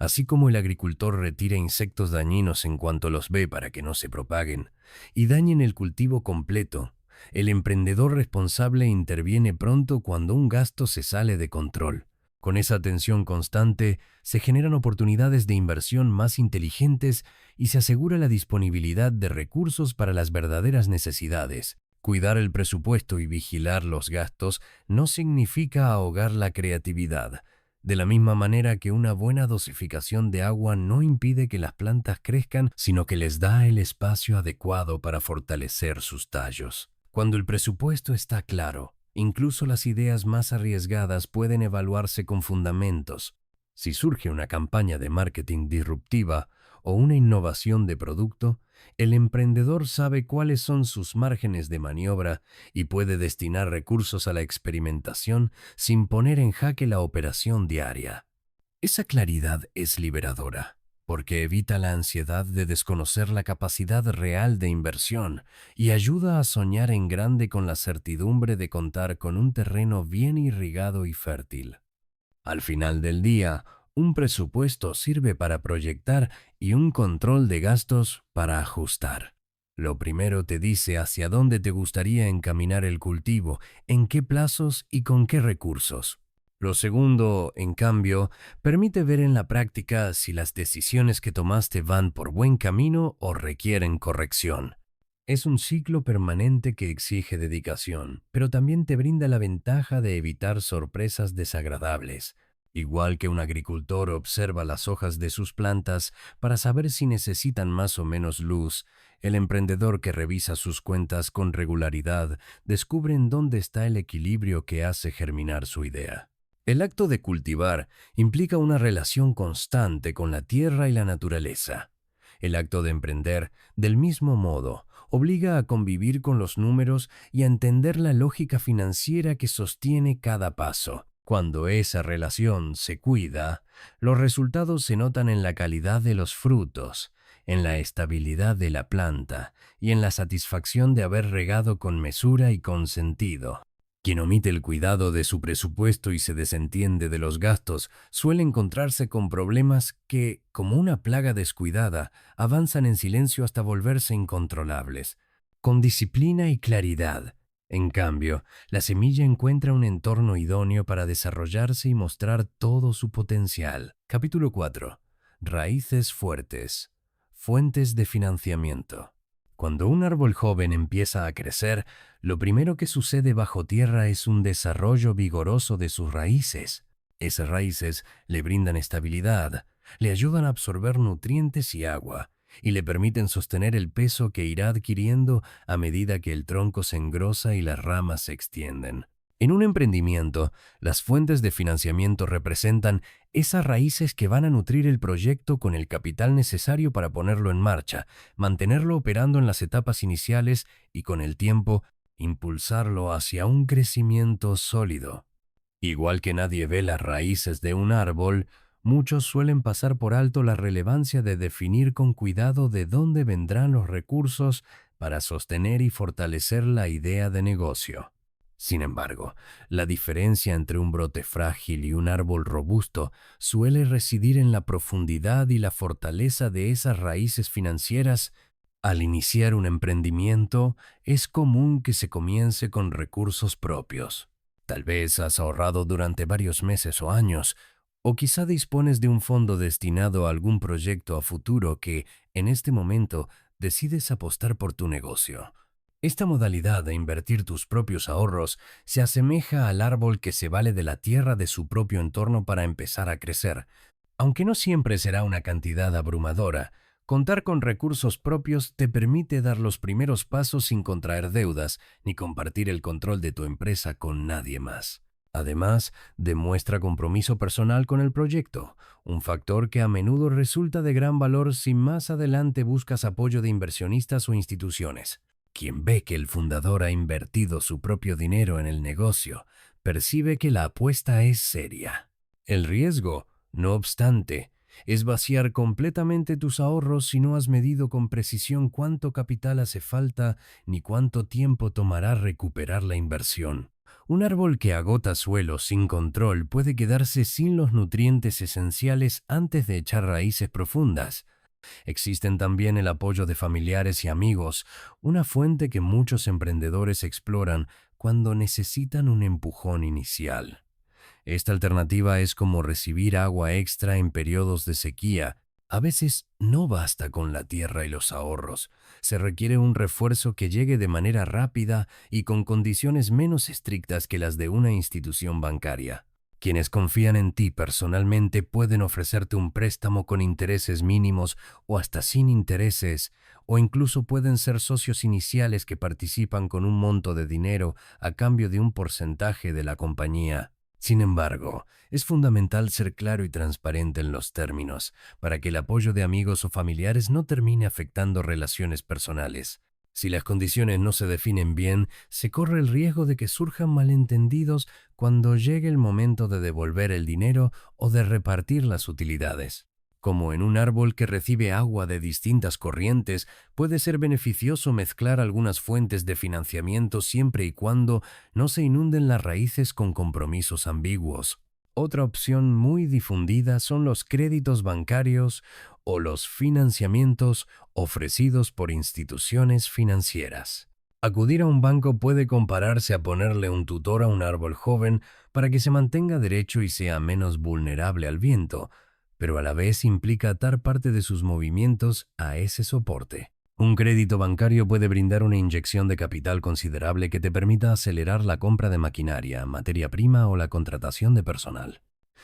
Así como el agricultor retira insectos dañinos en cuanto los ve para que no se propaguen y dañen el cultivo completo, el emprendedor responsable interviene pronto cuando un gasto se sale de control. Con esa atención constante, se generan oportunidades de inversión más inteligentes y se asegura la disponibilidad de recursos para las verdaderas necesidades. Cuidar el presupuesto y vigilar los gastos no significa ahogar la creatividad, De la misma manera que una buena dosificación de agua no impide que las plantas crezcan, sino que les da el espacio adecuado para fortalecer sus tallos. Cuando el presupuesto está claro, incluso las ideas más arriesgadas pueden evaluarse con fundamentos. Si surge una campaña de marketing disruptiva o una innovación de producto, el emprendedor sabe cuáles son sus márgenes de maniobra y puede destinar recursos a la experimentación sin poner en jaque la operación diaria. Esa claridad es liberadora, porque evita la ansiedad de desconocer la capacidad real de inversión y ayuda a soñar en grande con la certidumbre de contar con un terreno bien irrigado y fértil. Al final del día, un presupuesto sirve para proyectar y un control de gastos para ajustar. Lo primero te dice hacia dónde te gustaría encaminar el cultivo, en qué plazos y con qué recursos. Lo segundo, en cambio, permite ver en la práctica si las decisiones que tomaste van por buen camino o requieren corrección. Es un ciclo permanente que exige dedicación, pero también te brinda la ventaja de evitar sorpresas desagradables. Igual que un agricultor observa las hojas de sus plantas para saber si necesitan más o menos luz, el emprendedor que revisa sus cuentas con regularidad descubre en dónde está el equilibrio que hace germinar su idea. El acto de cultivar implica una relación constante con la tierra y la naturaleza. El acto de emprender, del mismo modo, obliga a convivir con los números y a entender la lógica financiera que sostiene cada paso. Cuando esa relación se cuida, los resultados se notan en la calidad de los frutos, en la estabilidad de la planta y en la satisfacción de haber regado con mesura y con sentido. Quien omite el cuidado de su presupuesto y se desentiende de los gastos suele encontrarse con problemas que, como una plaga descuidada, avanzan en silencio hasta volverse incontrolables. Con disciplina y claridad, en cambio, la semilla encuentra un entorno idóneo para desarrollarse y mostrar todo su potencial. Capítulo 4. Raíces fuertes. Fuentes de financiamiento. Cuando un árbol joven empieza a crecer, lo primero que sucede bajo tierra es un desarrollo vigoroso de sus raíces. Esas raíces le brindan estabilidad, le ayudan a absorber nutrientes y agua, y le permiten sostener el peso que irá adquiriendo a medida que el tronco se engrosa y las ramas se extienden. En un emprendimiento, las fuentes de financiamiento representan esas raíces que van a nutrir el proyecto con el capital necesario para ponerlo en marcha, mantenerlo operando en las etapas iniciales y con el tiempo, impulsarlo hacia un crecimiento sólido. Igual que nadie ve las raíces de un árbol, muchos suelen pasar por alto la relevancia de definir con cuidado de dónde vendrán los recursos para sostener y fortalecer la idea de negocio. Sin embargo, la diferencia entre un brote frágil y un árbol robusto suele residir en la profundidad y la fortaleza de esas raíces financieras. Al iniciar un emprendimiento, es común que se comience con recursos propios. Tal vez has ahorrado durante varios meses o años, o quizá dispones de un fondo destinado a algún proyecto a futuro que, en este momento, decides apostar por tu negocio. Esta modalidad de invertir tus propios ahorros se asemeja al árbol que se vale de la tierra de su propio entorno para empezar a crecer. Aunque no siempre será una cantidad abrumadora, contar con recursos propios te permite dar los primeros pasos sin contraer deudas ni compartir el control de tu empresa con nadie más. Además, demuestra compromiso personal con el proyecto, un factor que a menudo resulta de gran valor si más adelante buscas apoyo de inversionistas o instituciones. Quien ve que el fundador ha invertido su propio dinero en el negocio, percibe que la apuesta es seria. El riesgo, no obstante, es vaciar completamente tus ahorros si no has medido con precisión cuánto capital hace falta ni cuánto tiempo tomará recuperar la inversión. Un árbol que agota suelo sin control puede quedarse sin los nutrientes esenciales antes de echar raíces profundas. Existen también el apoyo de familiares y amigos, una fuente que muchos emprendedores exploran cuando necesitan un empujón inicial. Esta alternativa es como recibir agua extra en periodos de sequía. A veces no basta con la tierra y los ahorros. Se requiere un refuerzo que llegue de manera rápida y con condiciones menos estrictas que las de una institución bancaria. Quienes confían en ti personalmente pueden ofrecerte un préstamo con intereses mínimos o hasta sin intereses, o incluso pueden ser socios iniciales que participan con un monto de dinero a cambio de un porcentaje de la compañía. Sin embargo, es fundamental ser claro y transparente en los términos, para que el apoyo de amigos o familiares no termine afectando relaciones personales. Si las condiciones no se definen bien, se corre el riesgo de que surjan malentendidos cuando llegue el momento de devolver el dinero o de repartir las utilidades. Como en un árbol que recibe agua de distintas corrientes, puede ser beneficioso mezclar algunas fuentes de financiamiento siempre y cuando no se inunden las raíces con compromisos ambiguos. Otra opción muy difundida son los créditos bancarios o los financiamientos ofrecidos por instituciones financieras. Acudir a un banco puede compararse a ponerle un tutor a un árbol joven para que se mantenga derecho y sea menos vulnerable al viento, pero a la vez implica atar parte de sus movimientos a ese soporte. Un crédito bancario puede brindar una inyección de capital considerable que te permita acelerar la compra de maquinaria, materia prima o la contratación de personal.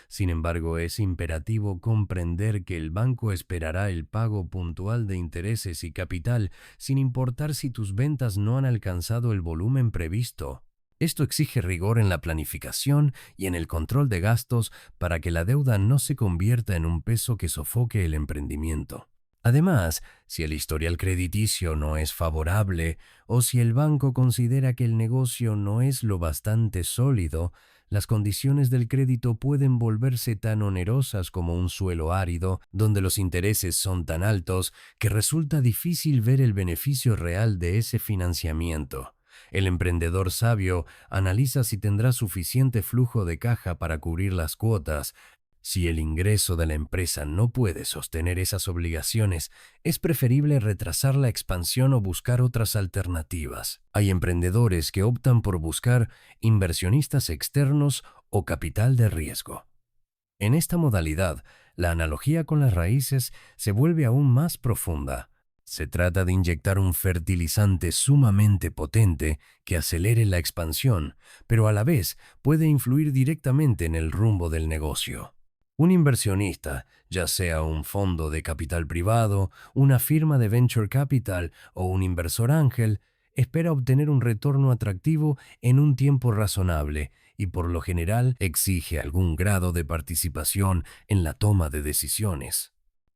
Sin embargo, es imperativo comprender que el banco esperará el pago puntual de intereses y capital sin importar si tus ventas no han alcanzado el volumen previsto. Esto exige rigor en la planificación y en el control de gastos para que la deuda no se convierta en un peso que sofoque el emprendimiento. Además, si el historial crediticio no es favorable o si el banco considera que el negocio no es lo bastante sólido, las condiciones del crédito pueden volverse tan onerosas como un suelo árido, donde los intereses son tan altos que resulta difícil ver el beneficio real de ese financiamiento. El emprendedor sabio analiza si tendrá suficiente flujo de caja para cubrir las cuotas. Si el ingreso de la empresa no puede sostener esas obligaciones, es preferible retrasar la expansión o buscar otras alternativas. Hay emprendedores que optan por buscar inversionistas externos o capital de riesgo. En esta modalidad, la analogía con las raíces se vuelve aún más profunda. Se trata de inyectar un fertilizante sumamente potente que acelere la expansión, pero a la vez puede influir directamente en el rumbo del negocio. Un inversionista, ya sea un fondo de capital privado, una firma de venture capital o un inversor ángel, espera obtener un retorno atractivo en un tiempo razonable y por lo general exige algún grado de participación en la toma de decisiones.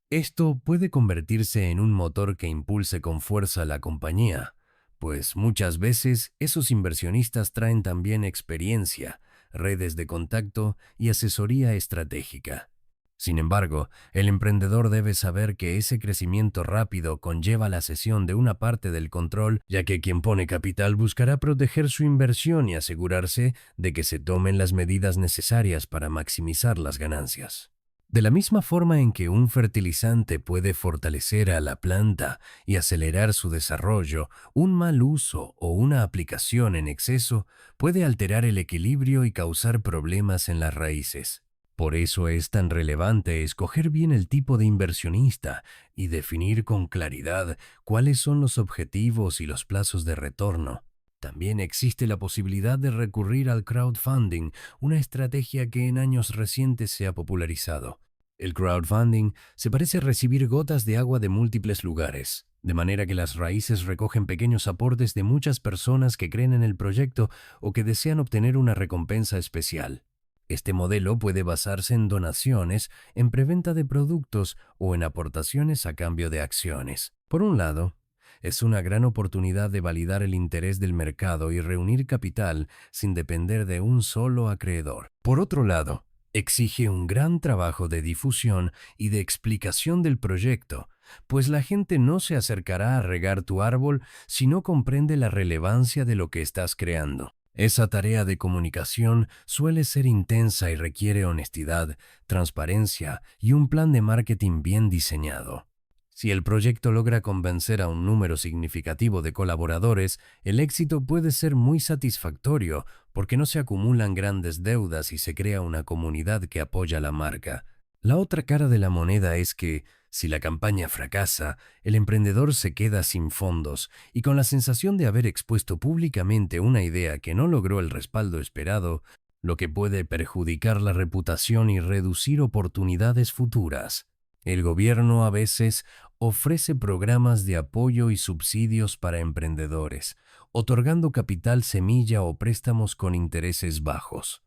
Esto puede convertirse en un motor que impulse con fuerza a la compañía, pues muchas veces esos inversionistas traen también experiencia, redes de contacto y asesoría estratégica. Sin embargo, el emprendedor debe saber que ese crecimiento rápido conlleva la cesión de una parte del control, ya que quien pone capital buscará proteger su inversión y asegurarse de que se tomen las medidas necesarias para maximizar las ganancias. De la misma forma en que un fertilizante puede fortalecer a la planta y acelerar su desarrollo, un mal uso o una aplicación en exceso puede alterar el equilibrio y causar problemas en las raíces. Por eso es tan relevante escoger bien el tipo de inversionista y definir con claridad cuáles son los objetivos y los plazos de retorno. También existe la posibilidad de recurrir al crowdfunding, una estrategia que en años recientes se ha popularizado. El crowdfunding se parece a recibir gotas de agua de múltiples lugares, de manera que las raíces recogen pequeños aportes de muchas personas que creen en el proyecto o que desean obtener una recompensa especial. Este modelo puede basarse en donaciones, en preventa de productos o en aportaciones a cambio de acciones. Por un lado, es una gran oportunidad de validar el interés del mercado y reunir capital sin depender de un solo acreedor. Por otro lado, exige un gran trabajo de difusión y de explicación del proyecto, pues la gente no se acercará a regar tu árbol si no comprende la relevancia de lo que estás creando. Esa tarea de comunicación suele ser intensa y requiere honestidad, transparencia y un plan de marketing bien diseñado. Si el proyecto logra convencer a un número significativo de colaboradores, el éxito puede ser muy satisfactorio porque no se acumulan grandes deudas y se crea una comunidad que apoya la marca. La otra cara de la moneda es que, si la campaña fracasa, el emprendedor se queda sin fondos y con la sensación de haber expuesto públicamente una idea que no logró el respaldo esperado, lo que puede perjudicar la reputación y reducir oportunidades futuras. El gobierno a veces ofrece programas de apoyo y subsidios para emprendedores, otorgando capital semilla o préstamos con intereses bajos.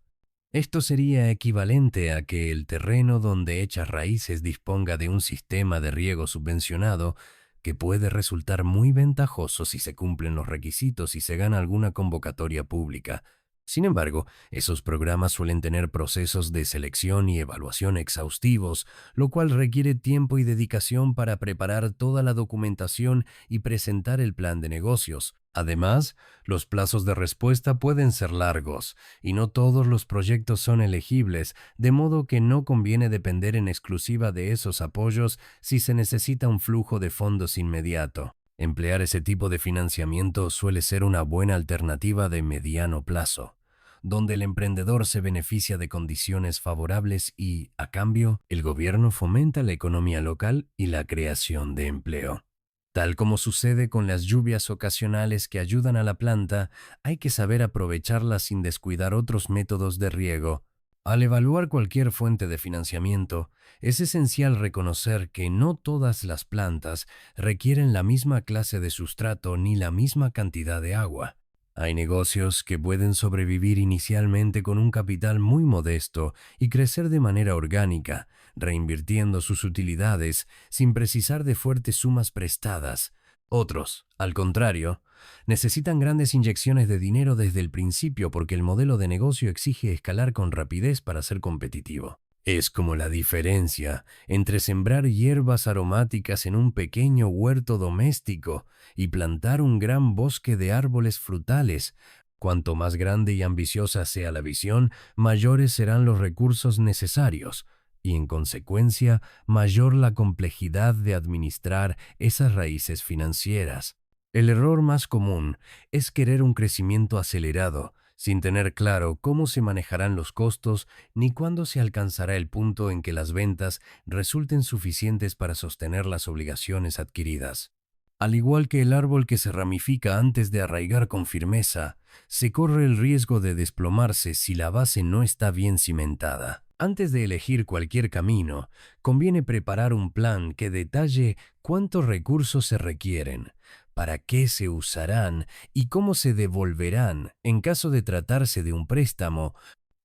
Esto sería equivalente a que el terreno donde echas raíces disponga de un sistema de riego subvencionado que puede resultar muy ventajoso si se cumplen los requisitos y se gana alguna convocatoria pública. Sin embargo, esos programas suelen tener procesos de selección y evaluación exhaustivos, lo cual requiere tiempo y dedicación para preparar toda la documentación y presentar el plan de negocios. Además, los plazos de respuesta pueden ser largos, y no todos los proyectos son elegibles, de modo que no conviene depender en exclusiva de esos apoyos si se necesita un flujo de fondos inmediato. Emplear ese tipo de financiamiento suele ser una buena alternativa de mediano plazo, donde el emprendedor se beneficia de condiciones favorables y, a cambio, el gobierno fomenta la economía local y la creación de empleo. Tal como sucede con las lluvias ocasionales que ayudan a la planta, hay que saber aprovecharlas sin descuidar otros métodos de riego. Al evaluar cualquier fuente de financiamiento, es esencial reconocer que no todas las plantas requieren la misma clase de sustrato ni la misma cantidad de agua. Hay negocios que pueden sobrevivir inicialmente con un capital muy modesto y crecer de manera orgánica, reinvirtiendo sus utilidades sin precisar de fuertes sumas prestadas. Otros, al contrario, necesitan grandes inyecciones de dinero desde el principio porque el modelo de negocio exige escalar con rapidez para ser competitivo. Es como la diferencia entre sembrar hierbas aromáticas en un pequeño huerto doméstico y plantar un gran bosque de árboles frutales. Cuanto más grande y ambiciosa sea la visión, mayores serán los recursos necesarios y, en consecuencia, mayor la complejidad de administrar esas raíces financieras. El error más común es querer un crecimiento acelerado, sin tener claro cómo se manejarán los costos ni cuándo se alcanzará el punto en que las ventas resulten suficientes para sostener las obligaciones adquiridas. Al igual que el árbol que se ramifica antes de arraigar con firmeza, se corre el riesgo de desplomarse si la base no está bien cimentada. Antes de elegir cualquier camino, conviene preparar un plan que detalle cuántos recursos se requieren, para qué se usarán y cómo se devolverán en caso de tratarse de un préstamo,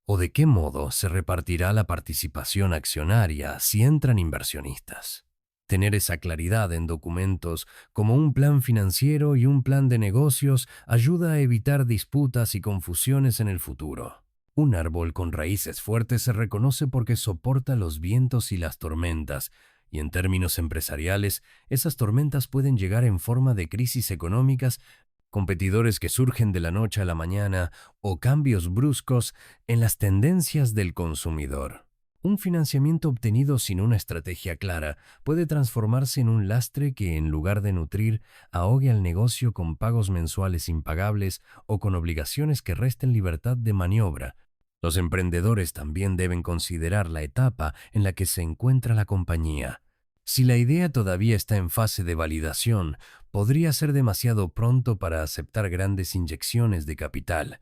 o de qué modo se repartirá la participación accionaria si entran inversionistas. Tener esa claridad en documentos como un plan financiero y un plan de negocios ayuda a evitar disputas y confusiones en el futuro. Un árbol con raíces fuertes se reconoce porque soporta los vientos y las tormentas, y en términos empresariales, esas tormentas pueden llegar en forma de crisis económicas, competidores que surgen de la noche a la mañana o cambios bruscos en las tendencias del consumidor. Un financiamiento obtenido sin una estrategia clara puede transformarse en un lastre que, en lugar de nutrir, ahogue al negocio con pagos mensuales impagables o con obligaciones que resten libertad de maniobra. Los emprendedores también deben considerar la etapa en la que se encuentra la compañía. Si la idea todavía está en fase de validación, podría ser demasiado pronto para aceptar grandes inyecciones de capital,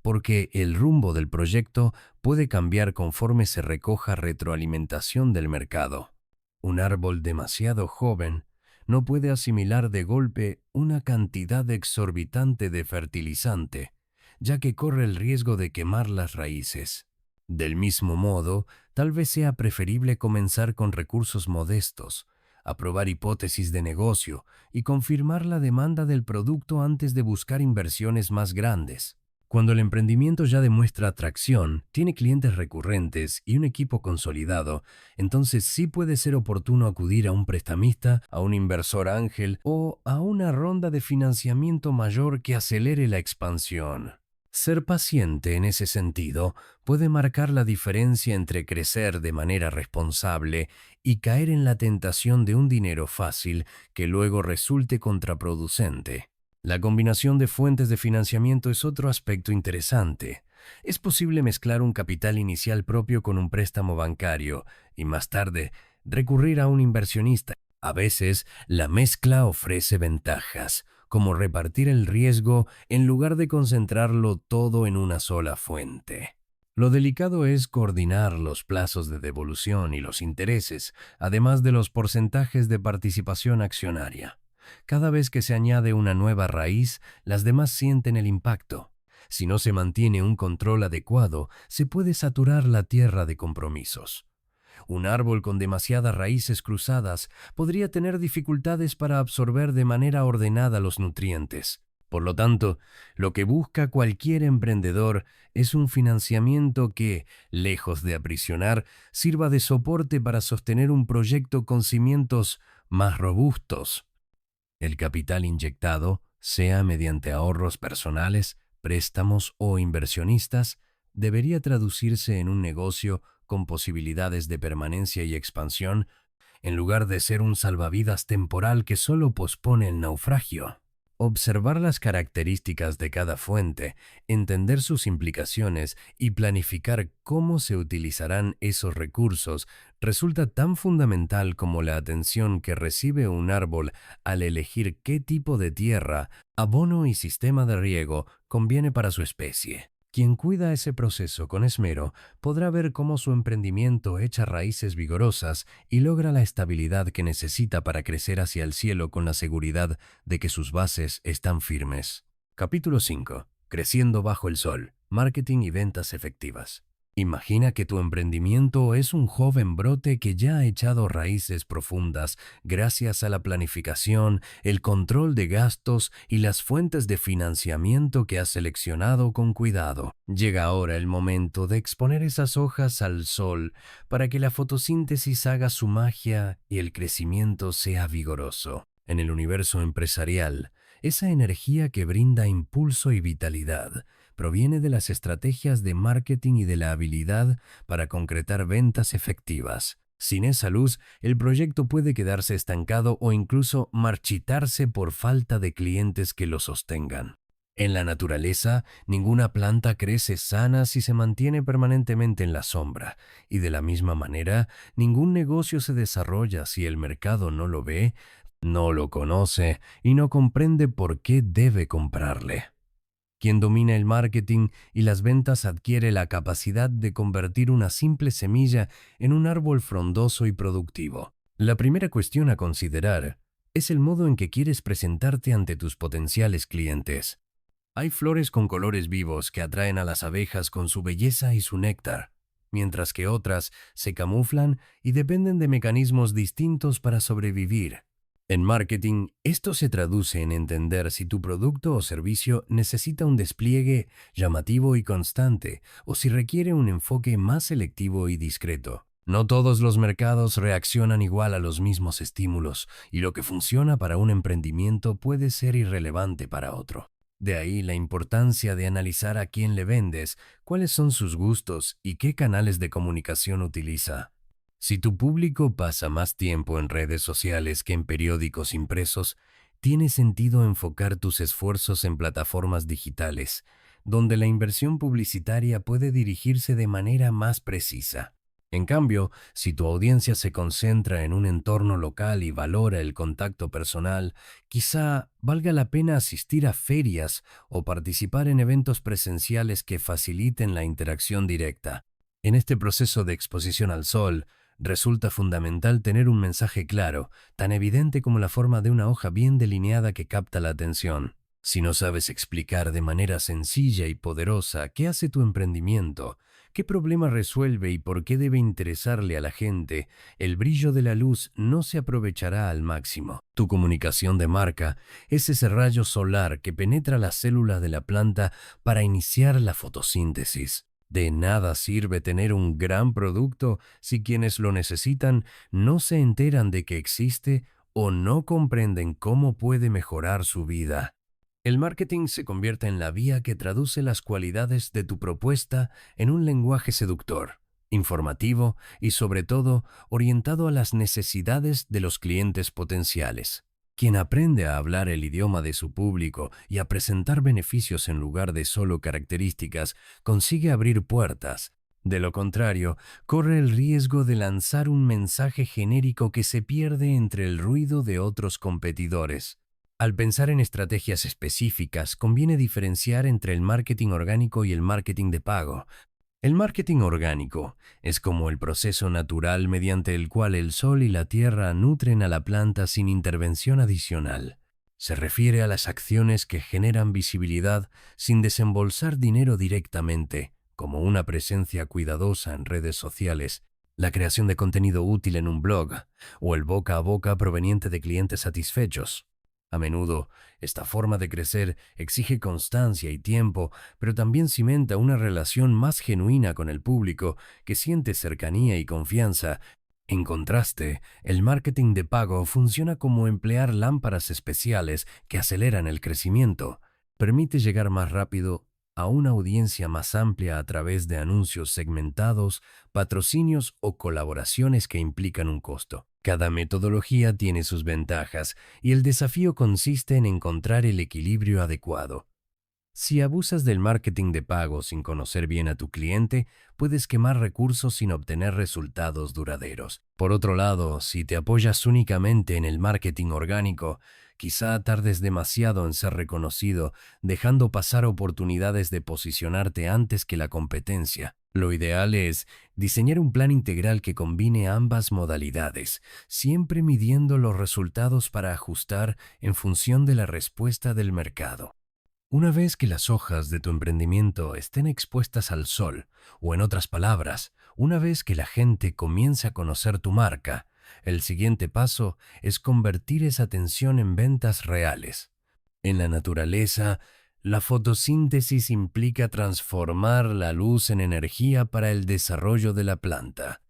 porque el rumbo del proyecto puede cambiar conforme se recoja retroalimentación del mercado. Un árbol demasiado joven no puede asimilar de golpe una cantidad exorbitante de fertilizante, ya que corre el riesgo de quemar las raíces. Del mismo modo, tal vez sea preferible comenzar con recursos modestos, aprobar hipótesis de negocio y confirmar la demanda del producto antes de buscar inversiones más grandes. Cuando el emprendimiento ya demuestra atracción, tiene clientes recurrentes y un equipo consolidado, entonces sí puede ser oportuno acudir a un prestamista, a un inversor ángel o a una ronda de financiamiento mayor que acelere la expansión. Ser paciente en ese sentido puede marcar la diferencia entre crecer de manera responsable y caer en la tentación de un dinero fácil que luego resulte contraproducente. La combinación de fuentes de financiamiento es otro aspecto interesante. Es posible mezclar un capital inicial propio con un préstamo bancario y más tarde recurrir a un inversionista. A veces, la mezcla ofrece ventajas, como repartir el riesgo en lugar de concentrarlo todo en una sola fuente. Lo delicado es coordinar los plazos de devolución y los intereses, además de los porcentajes de participación accionaria. Cada vez que se añade una nueva raíz, las demás sienten el impacto. Si no se mantiene un control adecuado, se puede saturar la tierra de compromisos. Un árbol con demasiadas raíces cruzadas podría tener dificultades para absorber de manera ordenada los nutrientes. Por lo tanto, lo que busca cualquier emprendedor es un financiamiento que, lejos de aprisionar, sirva de soporte para sostener un proyecto con cimientos más robustos. El capital inyectado, sea mediante ahorros personales, préstamos o inversionistas, debería traducirse en un negocio con posibilidades de permanencia y expansión, en lugar de ser un salvavidas temporal que solo pospone el naufragio. Observar las características de cada fuente, entender sus implicaciones y planificar cómo se utilizarán esos recursos resulta tan fundamental como la atención que recibe un árbol al elegir qué tipo de tierra, abono y sistema de riego conviene para su especie. Quien cuida ese proceso con esmero podrá ver cómo su emprendimiento echa raíces vigorosas y logra la estabilidad que necesita para crecer hacia el cielo con la seguridad de que sus bases están firmes. Capítulo 5. Creciendo bajo el sol. Marketing y ventas efectivas. Imagina que tu emprendimiento es un joven brote que ya ha echado raíces profundas gracias a la planificación, el control de gastos y las fuentes de financiamiento que has seleccionado con cuidado. Llega ahora el momento de exponer esas hojas al sol para que la fotosíntesis haga su magia y el crecimiento sea vigoroso. En el universo empresarial, esa energía que brinda impulso y vitalidad proviene de las estrategias de marketing y de la habilidad para concretar ventas efectivas. Sin esa luz, el proyecto puede quedarse estancado o incluso marchitarse por falta de clientes que lo sostengan. En la naturaleza, ninguna planta crece sana si se mantiene permanentemente en la sombra, y de la misma manera, ningún negocio se desarrolla si el mercado no lo ve, no lo conoce y no comprende por qué debe comprarle. Quien domina el marketing y las ventas adquiere la capacidad de convertir una simple semilla en un árbol frondoso y productivo. La primera cuestión a considerar es el modo en que quieres presentarte ante tus potenciales clientes. Hay flores con colores vivos que atraen a las abejas con su belleza y su néctar, mientras que otras se camuflan y dependen de mecanismos distintos para sobrevivir. En marketing, esto se traduce en entender si tu producto o servicio necesita un despliegue llamativo y constante o si requiere un enfoque más selectivo y discreto. No todos los mercados reaccionan igual a los mismos estímulos y lo que funciona para un emprendimiento puede ser irrelevante para otro. De ahí la importancia de analizar a quién le vendes, cuáles son sus gustos y qué canales de comunicación utiliza. Si tu público pasa más tiempo en redes sociales que en periódicos impresos, tiene sentido enfocar tus esfuerzos en plataformas digitales, donde la inversión publicitaria puede dirigirse de manera más precisa. En cambio, si tu audiencia se concentra en un entorno local y valora el contacto personal, quizá valga la pena asistir a ferias o participar en eventos presenciales que faciliten la interacción directa. En este proceso de exposición al sol, resulta fundamental tener un mensaje claro, tan evidente como la forma de una hoja bien delineada que capta la atención. Si no sabes explicar de manera sencilla y poderosa qué hace tu emprendimiento, qué problema resuelve y por qué debe interesarle a la gente, el brillo de la luz no se aprovechará al máximo. Tu comunicación de marca es ese rayo solar que penetra las células de la planta para iniciar la fotosíntesis. De nada sirve tener un gran producto si quienes lo necesitan no se enteran de que existe o no comprenden cómo puede mejorar su vida. El marketing se convierte en la vía que traduce las cualidades de tu propuesta en un lenguaje seductor, informativo y sobre todo orientado a las necesidades de los clientes potenciales. Quien aprende a hablar el idioma de su público y a presentar beneficios en lugar de solo características, consigue abrir puertas. De lo contrario, corre el riesgo de lanzar un mensaje genérico que se pierde entre el ruido de otros competidores. Al pensar en estrategias específicas, conviene diferenciar entre el marketing orgánico y el marketing de pago. El marketing orgánico es como el proceso natural mediante el cual el sol y la tierra nutren a la planta sin intervención adicional. Se refiere a las acciones que generan visibilidad sin desembolsar dinero directamente, como una presencia cuidadosa en redes sociales, la creación de contenido útil en un blog o el boca a boca proveniente de clientes satisfechos. A menudo, esta forma de crecer exige constancia y tiempo, pero también cimenta una relación más genuina con el público que siente cercanía y confianza. En contraste, el marketing de pago funciona como emplear lámparas especiales que aceleran el crecimiento. Permite llegar más rápido a una audiencia más amplia a través de anuncios segmentados, patrocinios o colaboraciones que implican un costo. Cada metodología tiene sus ventajas y el desafío consiste en encontrar el equilibrio adecuado. Si abusas del marketing de pago sin conocer bien a tu cliente, puedes quemar recursos sin obtener resultados duraderos. Por otro lado, si te apoyas únicamente en el marketing orgánico, quizá tardes demasiado en ser reconocido, dejando pasar oportunidades de posicionarte antes que la competencia. Lo ideal es diseñar un plan integral que combine ambas modalidades, siempre midiendo los resultados para ajustar en función de la respuesta del mercado. Una vez que las hojas de tu emprendimiento estén expuestas al sol, o en otras palabras, una vez que la gente comience a conocer tu marca, el siguiente paso es convertir esa atención en ventas reales. En la naturaleza, la fotosíntesis implica transformar la luz en energía para el desarrollo de la planta.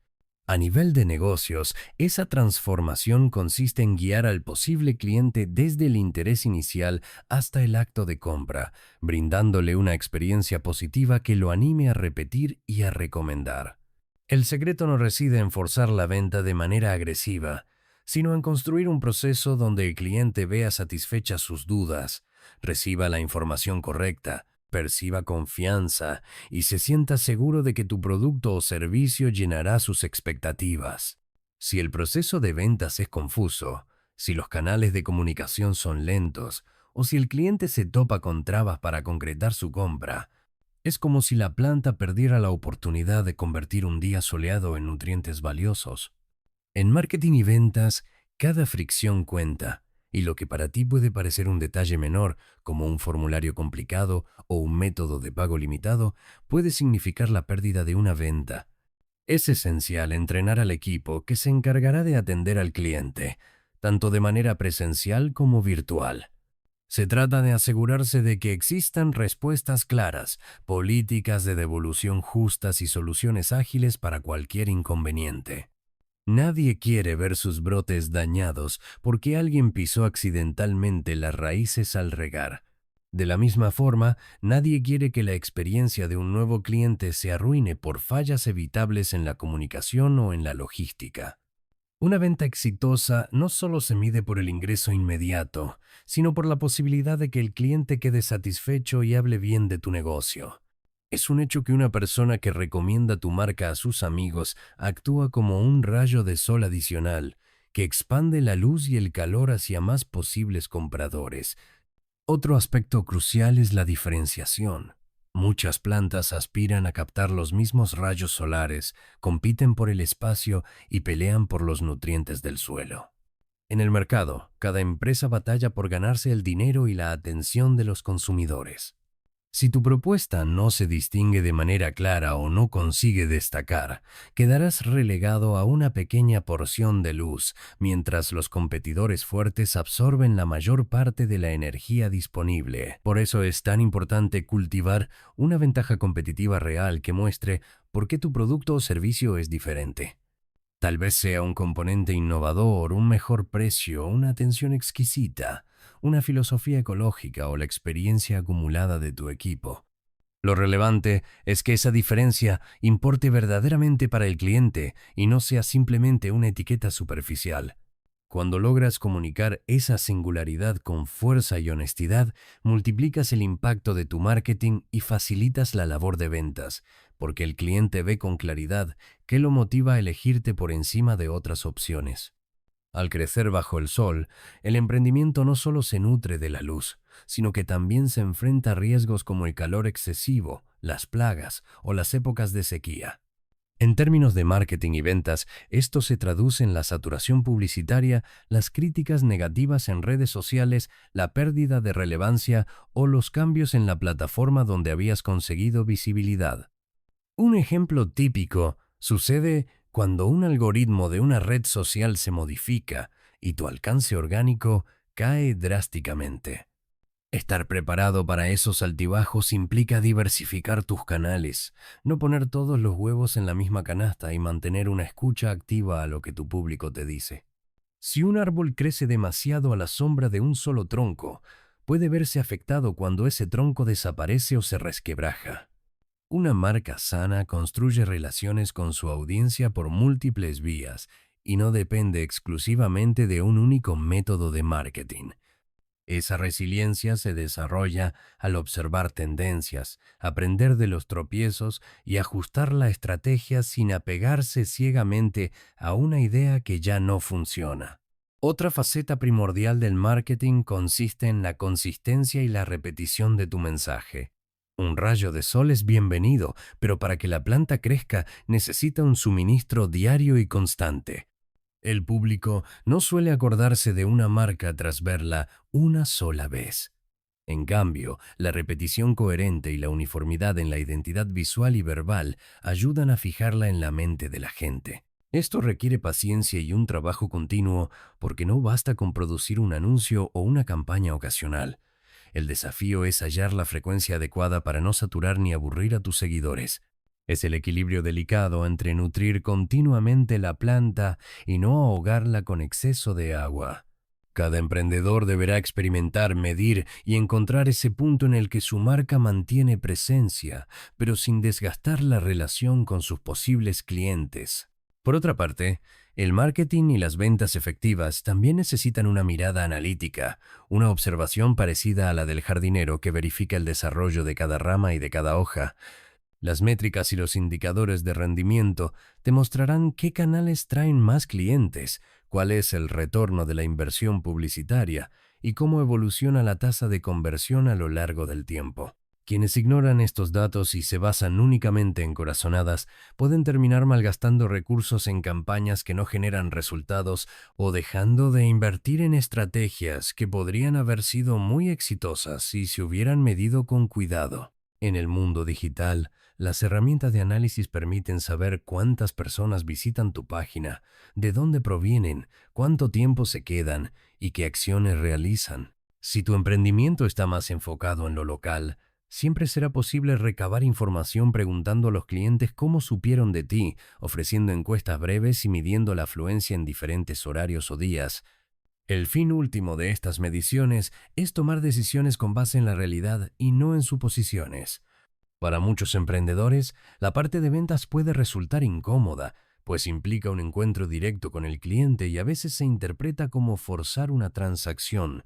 A nivel de negocios, esa transformación consiste en guiar al posible cliente desde el interés inicial hasta el acto de compra, brindándole una experiencia positiva que lo anime a repetir y a recomendar. El secreto no reside en forzar la venta de manera agresiva, sino en construir un proceso donde el cliente vea satisfechas sus dudas, reciba la información correcta, perciba confianza y se sienta seguro de que tu producto o servicio llenará sus expectativas. Si el proceso de ventas es confuso, si los canales de comunicación son lentos o si el cliente se topa con trabas para concretar su compra, es como si la planta perdiera la oportunidad de convertir un día soleado en nutrientes valiosos. En marketing y ventas, cada fricción cuenta, y lo que para ti puede parecer un detalle menor, como un formulario complicado o un método de pago limitado, puede significar la pérdida de una venta. Es esencial entrenar al equipo que se encargará de atender al cliente, tanto de manera presencial como virtual. Se trata de asegurarse de que existan respuestas claras, políticas de devolución justas y soluciones ágiles para cualquier inconveniente. Nadie quiere ver sus brotes dañados porque alguien pisó accidentalmente las raíces al regar. De la misma forma, nadie quiere que la experiencia de un nuevo cliente se arruine por fallas evitables en la comunicación o en la logística. Una venta exitosa no solo se mide por el ingreso inmediato, sino por la posibilidad de que el cliente quede satisfecho y hable bien de tu negocio. Es un hecho que una persona que recomienda tu marca a sus amigos actúa como un rayo de sol adicional, que expande la luz y el calor hacia más posibles compradores. Otro aspecto crucial es la diferenciación. Muchas plantas aspiran a captar los mismos rayos solares, compiten por el espacio y pelean por los nutrientes del suelo. En el mercado, cada empresa batalla por ganarse el dinero y la atención de los consumidores. Si tu propuesta no se distingue de manera clara o no consigue destacar, quedarás relegado a una pequeña porción de luz, mientras los competidores fuertes absorben la mayor parte de la energía disponible. Por eso es tan importante cultivar una ventaja competitiva real que muestre por qué tu producto o servicio es diferente. Tal vez sea un componente innovador, un mejor precio, una atención exquisita, una filosofía ecológica o la experiencia acumulada de tu equipo. Lo relevante es que esa diferencia importe verdaderamente para el cliente y no sea simplemente una etiqueta superficial. Cuando logras comunicar esa singularidad con fuerza y honestidad, multiplicas el impacto de tu marketing y facilitas la labor de ventas, porque el cliente ve con claridad qué lo motiva a elegirte por encima de otras opciones. Al crecer bajo el sol, el emprendimiento no solo se nutre de la luz, sino que también se enfrenta a riesgos como el calor excesivo, las plagas o las épocas de sequía. En términos de marketing y ventas, esto se traduce en la saturación publicitaria, las críticas negativas en redes sociales, la pérdida de relevancia o los cambios en la plataforma donde habías conseguido visibilidad. Un ejemplo típico sucede cuando un algoritmo de una red social se modifica y tu alcance orgánico cae drásticamente. Estar preparado para esos altibajos implica diversificar tus canales, no poner todos los huevos en la misma canasta y mantener una escucha activa a lo que tu público te dice. Si un árbol crece demasiado a la sombra de un solo tronco, puede verse afectado cuando ese tronco desaparece o se resquebraja. Una marca sana construye relaciones con su audiencia por múltiples vías y no depende exclusivamente de un único método de marketing. Esa resiliencia se desarrolla al observar tendencias, aprender de los tropiezos y ajustar la estrategia sin apegarse ciegamente a una idea que ya no funciona. Otra faceta primordial del marketing consiste en la consistencia y la repetición de tu mensaje. Un rayo de sol es bienvenido, pero para que la planta crezca necesita un suministro diario y constante. El público no suele acordarse de una marca tras verla una sola vez. En cambio, la repetición coherente y la uniformidad en la identidad visual y verbal ayudan a fijarla en la mente de la gente. Esto requiere paciencia y un trabajo continuo porque no basta con producir un anuncio o una campaña ocasional. El desafío es hallar la frecuencia adecuada para no saturar ni aburrir a tus seguidores. Es el equilibrio delicado entre nutrir continuamente la planta y no ahogarla con exceso de agua. Cada emprendedor deberá experimentar, medir y encontrar ese punto en el que su marca mantiene presencia, pero sin desgastar la relación con sus posibles clientes. Por otra parte, el marketing y las ventas efectivas también necesitan una mirada analítica, una observación parecida a la del jardinero que verifica el desarrollo de cada rama y de cada hoja. Las métricas y los indicadores de rendimiento te mostrarán qué canales traen más clientes, cuál es el retorno de la inversión publicitaria y cómo evoluciona la tasa de conversión a lo largo del tiempo. Quienes ignoran estos datos y se basan únicamente en corazonadas pueden terminar malgastando recursos en campañas que no generan resultados o dejando de invertir en estrategias que podrían haber sido muy exitosas si se hubieran medido con cuidado. En el mundo digital, las herramientas de análisis permiten saber cuántas personas visitan tu página, de dónde provienen, cuánto tiempo se quedan y qué acciones realizan. Si tu emprendimiento está más enfocado en lo local, siempre será posible recabar información preguntando a los clientes cómo supieron de ti, ofreciendo encuestas breves y midiendo la afluencia en diferentes horarios o días. El fin último de estas mediciones es tomar decisiones con base en la realidad y no en suposiciones. Para muchos emprendedores, la parte de ventas puede resultar incómoda, pues implica un encuentro directo con el cliente y a veces se interpreta como forzar una transacción.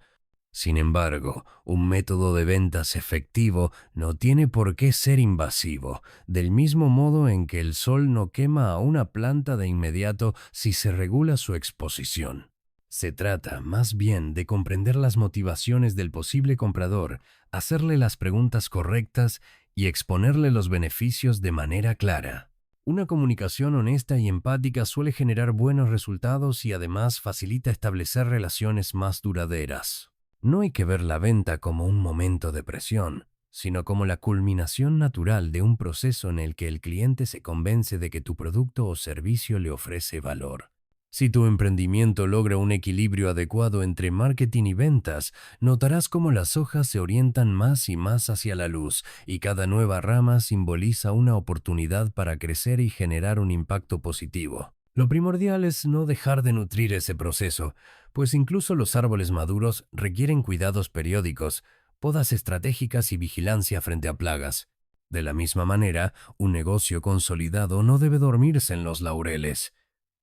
Sin embargo, un método de ventas efectivo no tiene por qué ser invasivo, del mismo modo en que el sol no quema a una planta de inmediato si se regula su exposición. Se trata, más bien, de comprender las motivaciones del posible comprador, hacerle las preguntas correctas y exponerle los beneficios de manera clara. Una comunicación honesta y empática suele generar buenos resultados y además facilita establecer relaciones más duraderas. No hay que ver la venta como un momento de presión, sino como la culminación natural de un proceso en el que el cliente se convence de que tu producto o servicio le ofrece valor. Si tu emprendimiento logra un equilibrio adecuado entre marketing y ventas, notarás cómo las hojas se orientan más y más hacia la luz y cada nueva rama simboliza una oportunidad para crecer y generar un impacto positivo. Lo primordial es no dejar de nutrir ese proceso, pues incluso los árboles maduros requieren cuidados periódicos, podas estratégicas y vigilancia frente a plagas. De la misma manera, un negocio consolidado no debe dormirse en los laureles.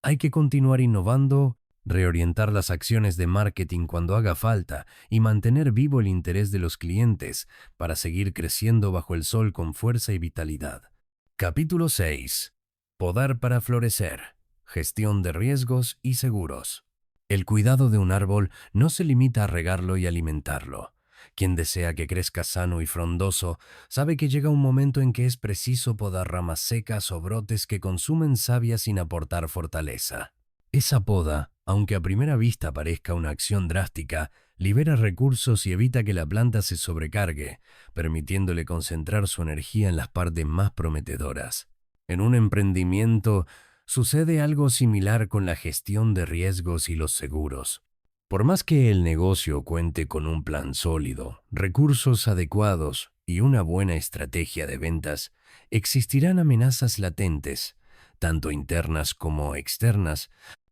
Hay que continuar innovando, reorientar las acciones de marketing cuando haga falta y mantener vivo el interés de los clientes para seguir creciendo bajo el sol con fuerza y vitalidad. Capítulo 6. Podar para florecer. Gestión de riesgos y seguros. El cuidado de un árbol no se limita a regarlo y alimentarlo. Quien desea que crezca sano y frondoso sabe que llega un momento en que es preciso podar ramas secas o brotes que consumen savia sin aportar fortaleza. Esa poda, aunque a primera vista parezca una acción drástica, libera recursos y evita que la planta se sobrecargue, permitiéndole concentrar su energía en las partes más prometedoras. En un emprendimiento sucede algo similar con la gestión de riesgos y los seguros. Por más que el negocio cuente con un plan sólido, recursos adecuados y una buena estrategia de ventas, existirán amenazas latentes, tanto internas como externas,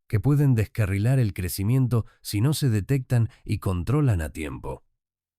que pueden descarrilar el crecimiento si no se detectan y controlan a tiempo.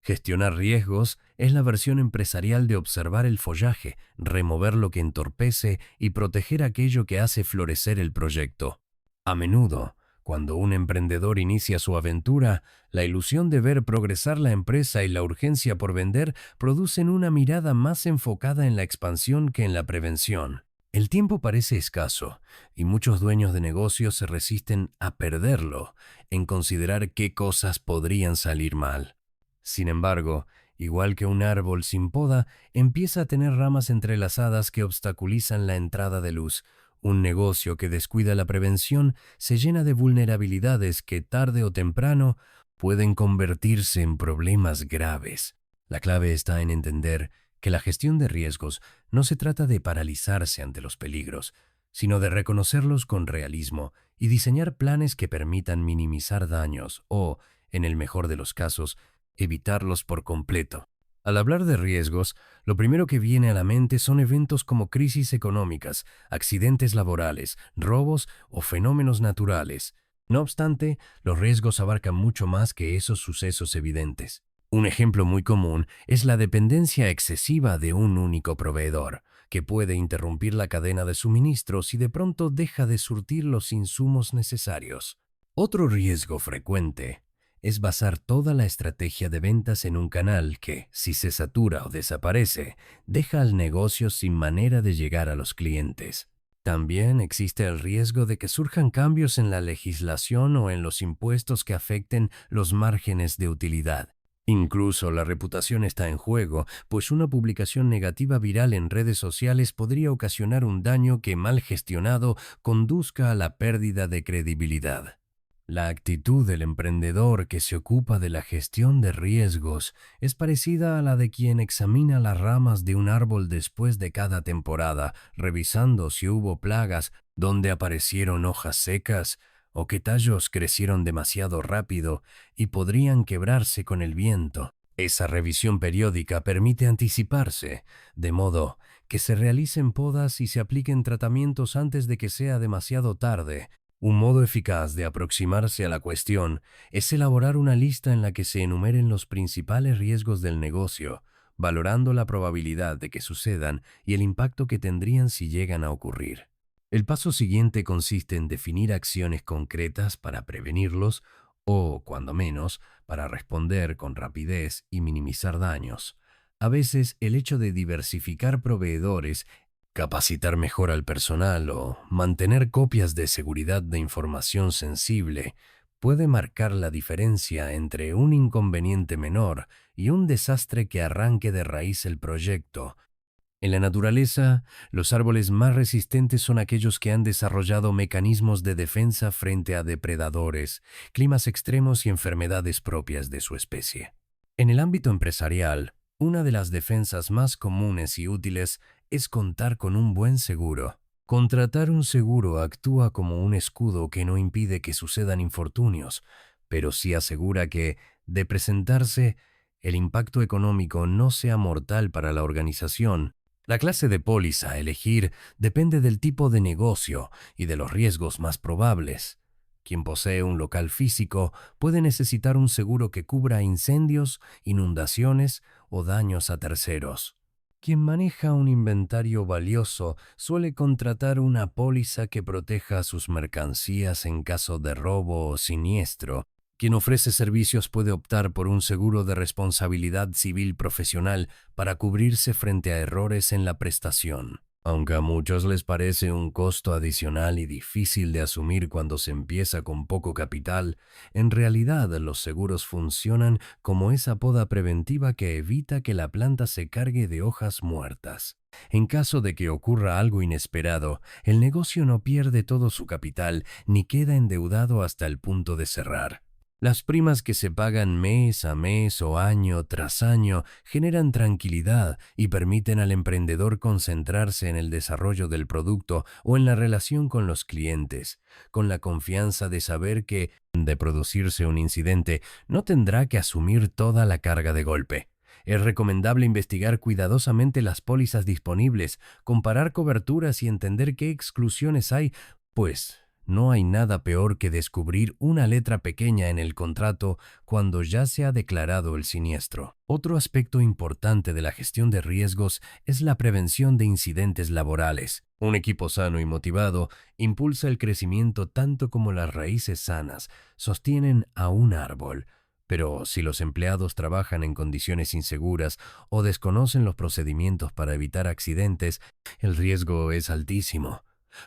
Gestionar riesgos es la versión empresarial de observar el follaje, remover lo que entorpece y proteger aquello que hace florecer el proyecto. A menudo, cuando un emprendedor inicia su aventura, la ilusión de ver progresar la empresa y la urgencia por vender producen una mirada más enfocada en la expansión que en la prevención. El tiempo parece escaso y muchos dueños de negocios se resisten a perderlo en considerar qué cosas podrían salir mal. Sin embargo, igual que un árbol sin poda, empieza a tener ramas entrelazadas que obstaculizan la entrada de luz. Un negocio que descuida la prevención se llena de vulnerabilidades que tarde o temprano pueden convertirse en problemas graves. La clave está en entender que la gestión de riesgos no se trata de paralizarse ante los peligros, sino de reconocerlos con realismo y diseñar planes que permitan minimizar daños o, en el mejor de los casos, evitarlos por completo. Al hablar de riesgos, lo primero que viene a la mente son eventos como crisis económicas, accidentes laborales, robos o fenómenos naturales. No obstante, los riesgos abarcan mucho más que esos sucesos evidentes. Un ejemplo muy común es la dependencia excesiva de un único proveedor, que puede interrumpir la cadena de suministro si de pronto deja de surtir los insumos necesarios. Otro riesgo frecuente es basar toda la estrategia de ventas en un canal que, si se satura o desaparece, deja al negocio sin manera de llegar a los clientes. También existe el riesgo de que surjan cambios en la legislación o en los impuestos que afecten los márgenes de utilidad. Incluso la reputación está en juego, pues una publicación negativa viral en redes sociales podría ocasionar un daño que, mal gestionado, conduzca a la pérdida de credibilidad. La actitud del emprendedor que se ocupa de la gestión de riesgos es parecida a la de quien examina las ramas de un árbol después de cada temporada, revisando si hubo plagas, donde aparecieron hojas secas o qué tallos crecieron demasiado rápido y podrían quebrarse con el viento. Esa revisión periódica permite anticiparse, de modo que se realicen podas y se apliquen tratamientos antes de que sea demasiado tarde. Un modo eficaz de aproximarse a la cuestión es elaborar una lista en la que se enumeren los principales riesgos del negocio, valorando la probabilidad de que sucedan y el impacto que tendrían si llegan a ocurrir. El paso siguiente consiste en definir acciones concretas para prevenirlos o, cuando menos, para responder con rapidez y minimizar daños. A veces, el hecho de diversificar proveedores, capacitar mejor al personal o mantener copias de seguridad de información sensible puede marcar la diferencia entre un inconveniente menor y un desastre que arranque de raíz el proyecto. En la naturaleza, los árboles más resistentes son aquellos que han desarrollado mecanismos de defensa frente a depredadores, climas extremos y enfermedades propias de su especie. En el ámbito empresarial, una de las defensas más comunes y útiles es contar con un buen seguro. Contratar un seguro actúa como un escudo que no impide que sucedan infortunios, pero sí asegura que, de presentarse, el impacto económico no sea mortal para la organización. La clase de póliza a elegir depende del tipo de negocio y de los riesgos más probables. Quien posee un local físico puede necesitar un seguro que cubra incendios, inundaciones o daños a terceros. Quien maneja un inventario valioso suele contratar una póliza que proteja sus mercancías en caso de robo o siniestro. Quien ofrece servicios puede optar por un seguro de responsabilidad civil profesional para cubrirse frente a errores en la prestación. Aunque a muchos les parece un costo adicional y difícil de asumir cuando se empieza con poco capital, en realidad los seguros funcionan como esa poda preventiva que evita que la planta se cargue de hojas muertas. En caso de que ocurra algo inesperado, el negocio no pierde todo su capital ni queda endeudado hasta el punto de cerrar. Las primas que se pagan mes a mes o año tras año generan tranquilidad y permiten al emprendedor concentrarse en el desarrollo del producto o en la relación con los clientes, con la confianza de saber que, de producirse un incidente, no tendrá que asumir toda la carga de golpe. Es recomendable investigar cuidadosamente las pólizas disponibles, comparar coberturas y entender qué exclusiones hay, pues no hay nada peor que descubrir una letra pequeña en el contrato cuando ya se ha declarado el siniestro. Otro aspecto importante de la gestión de riesgos es la prevención de incidentes laborales. Un equipo sano y motivado impulsa el crecimiento tanto como las raíces sanas sostienen a un árbol. Pero si los empleados trabajan en condiciones inseguras o desconocen los procedimientos para evitar accidentes, el riesgo es altísimo.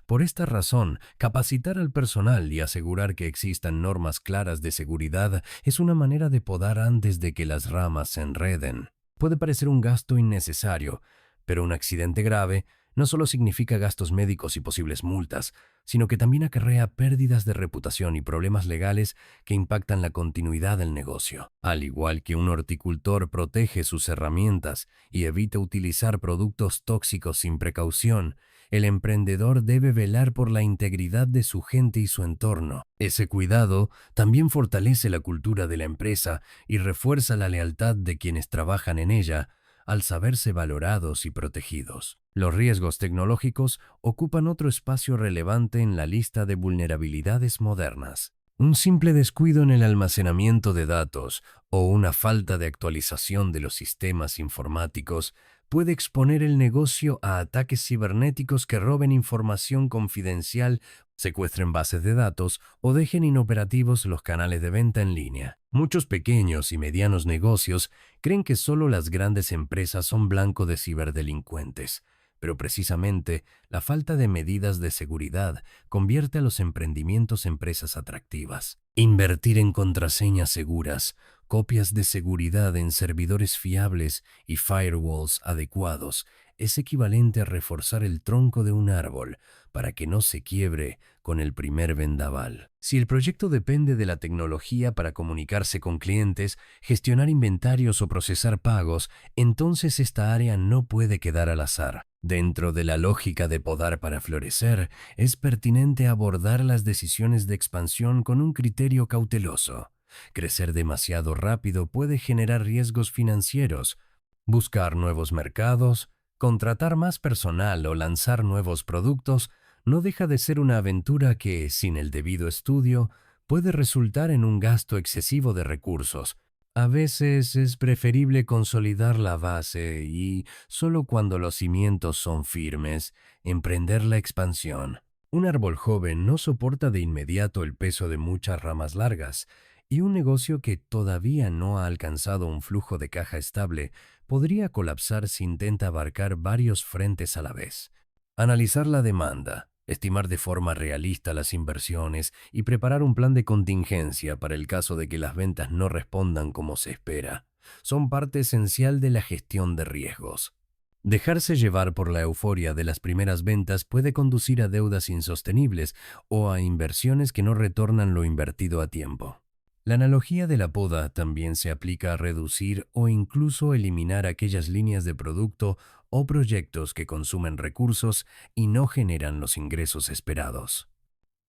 Por esta razón, capacitar al personal y asegurar que existan normas claras de seguridad es una manera de podar antes de que las ramas se enreden. Puede parecer un gasto innecesario, pero un accidente grave no solo significa gastos médicos y posibles multas, sino que también acarrea pérdidas de reputación y problemas legales que impactan la continuidad del negocio. Al igual que un horticultor protege sus herramientas y evita utilizar productos tóxicos sin precaución, el emprendedor debe velar por la integridad de su gente y su entorno. Ese cuidado también fortalece la cultura de la empresa y refuerza la lealtad de quienes trabajan en ella, al saberse valorados y protegidos. Los riesgos tecnológicos ocupan otro espacio relevante en la lista de vulnerabilidades modernas. Un simple descuido en el almacenamiento de datos o una falta de actualización de los sistemas informáticos puede exponer el negocio a ataques cibernéticos que roben información confidencial, secuestren bases de datos o dejen inoperativos los canales de venta en línea. Muchos pequeños y medianos negocios creen que solo las grandes empresas son blanco de ciberdelincuentes, pero precisamente la falta de medidas de seguridad convierte a los emprendimientos en empresas atractivas. Invertir en contraseñas seguras, copias de seguridad en servidores fiables y firewalls adecuados es equivalente a reforzar el tronco de un árbol para que no se quiebre con el primer vendaval. Si el proyecto depende de la tecnología para comunicarse con clientes, gestionar inventarios o procesar pagos, entonces esta área no puede quedar al azar. Dentro de la lógica de podar para florecer, es pertinente abordar las decisiones de expansión con un criterio cauteloso. Crecer demasiado rápido puede generar riesgos financieros. Buscar nuevos mercados, contratar más personal o lanzar nuevos productos no deja de ser una aventura que, sin el debido estudio, puede resultar en un gasto excesivo de recursos. A veces es preferible consolidar la base y, solo cuando los cimientos son firmes, emprender la expansión. Un árbol joven no soporta de inmediato el peso de muchas ramas largas, y un negocio que todavía no ha alcanzado un flujo de caja estable podría colapsar si intenta abarcar varios frentes a la vez. Analizar la demanda, estimar de forma realista las inversiones y preparar un plan de contingencia para el caso de que las ventas no respondan como se espera, son parte esencial de la gestión de riesgos. Dejarse llevar por la euforia de las primeras ventas puede conducir a deudas insostenibles o a inversiones que no retornan lo invertido a tiempo. La analogía de la poda también se aplica a reducir o incluso eliminar aquellas líneas de producto o proyectos que consumen recursos y no generan los ingresos esperados.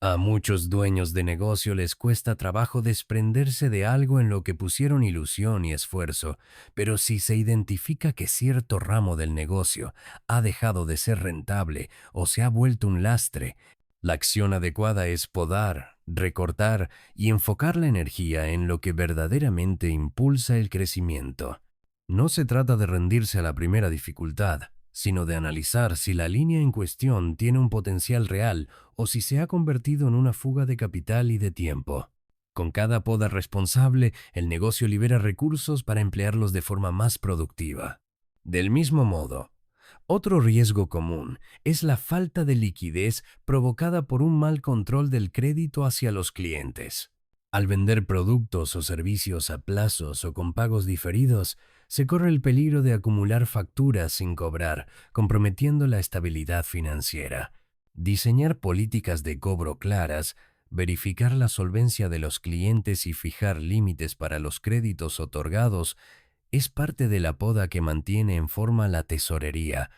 A muchos dueños de negocio les cuesta trabajo desprenderse de algo en lo que pusieron ilusión y esfuerzo, pero si se identifica que cierto ramo del negocio ha dejado de ser rentable o se ha vuelto un lastre, la acción adecuada es podar, recortar y enfocar la energía en lo que verdaderamente impulsa el crecimiento. No se trata de rendirse a la primera dificultad, sino de analizar si la línea en cuestión tiene un potencial real o si se ha convertido en una fuga de capital y de tiempo. Con cada poda responsable, el negocio libera recursos para emplearlos de forma más productiva. Del mismo modo, Otro riesgo común es la falta de liquidez provocada por un mal control del crédito hacia los clientes. Al vender productos o servicios a plazos o con pagos diferidos, se corre el peligro de acumular facturas sin cobrar, comprometiendo la estabilidad financiera. Diseñar políticas de cobro claras, verificar la solvencia de los clientes y fijar límites para los créditos otorgados es parte de la poda que mantiene en forma la tesorería.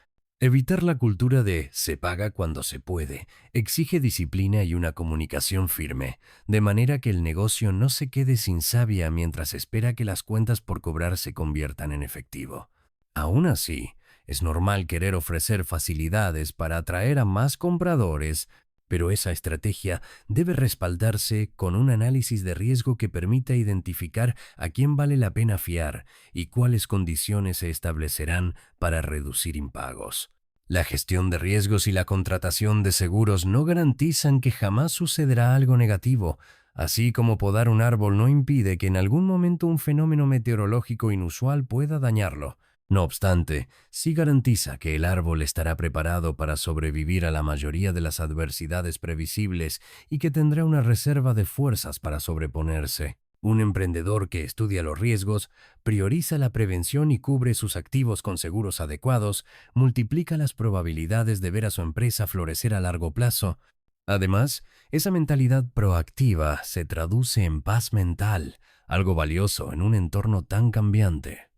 Evitar la cultura de se paga cuando se puede exige disciplina y una comunicación firme, de manera que el negocio no se quede sin savia mientras espera que las cuentas por cobrar se conviertan en efectivo. Aún así, es normal querer ofrecer facilidades para atraer a más compradores, pero esa estrategia debe respaldarse con un análisis de riesgo que permita identificar a quién vale la pena fiar y cuáles condiciones se establecerán para reducir impagos. La gestión de riesgos y la contratación de seguros no garantizan que jamás sucederá algo negativo, así como podar un árbol no impide que en algún momento un fenómeno meteorológico inusual pueda dañarlo. No obstante, sí garantiza que el árbol estará preparado para sobrevivir a la mayoría de las adversidades previsibles y que tendrá una reserva de fuerzas para sobreponerse. Un emprendedor que estudia los riesgos, prioriza la prevención y cubre sus activos con seguros adecuados, multiplica las probabilidades de ver a su empresa florecer a largo plazo. Además, esa mentalidad proactiva se traduce en paz mental, algo valioso en un entorno tan cambiante.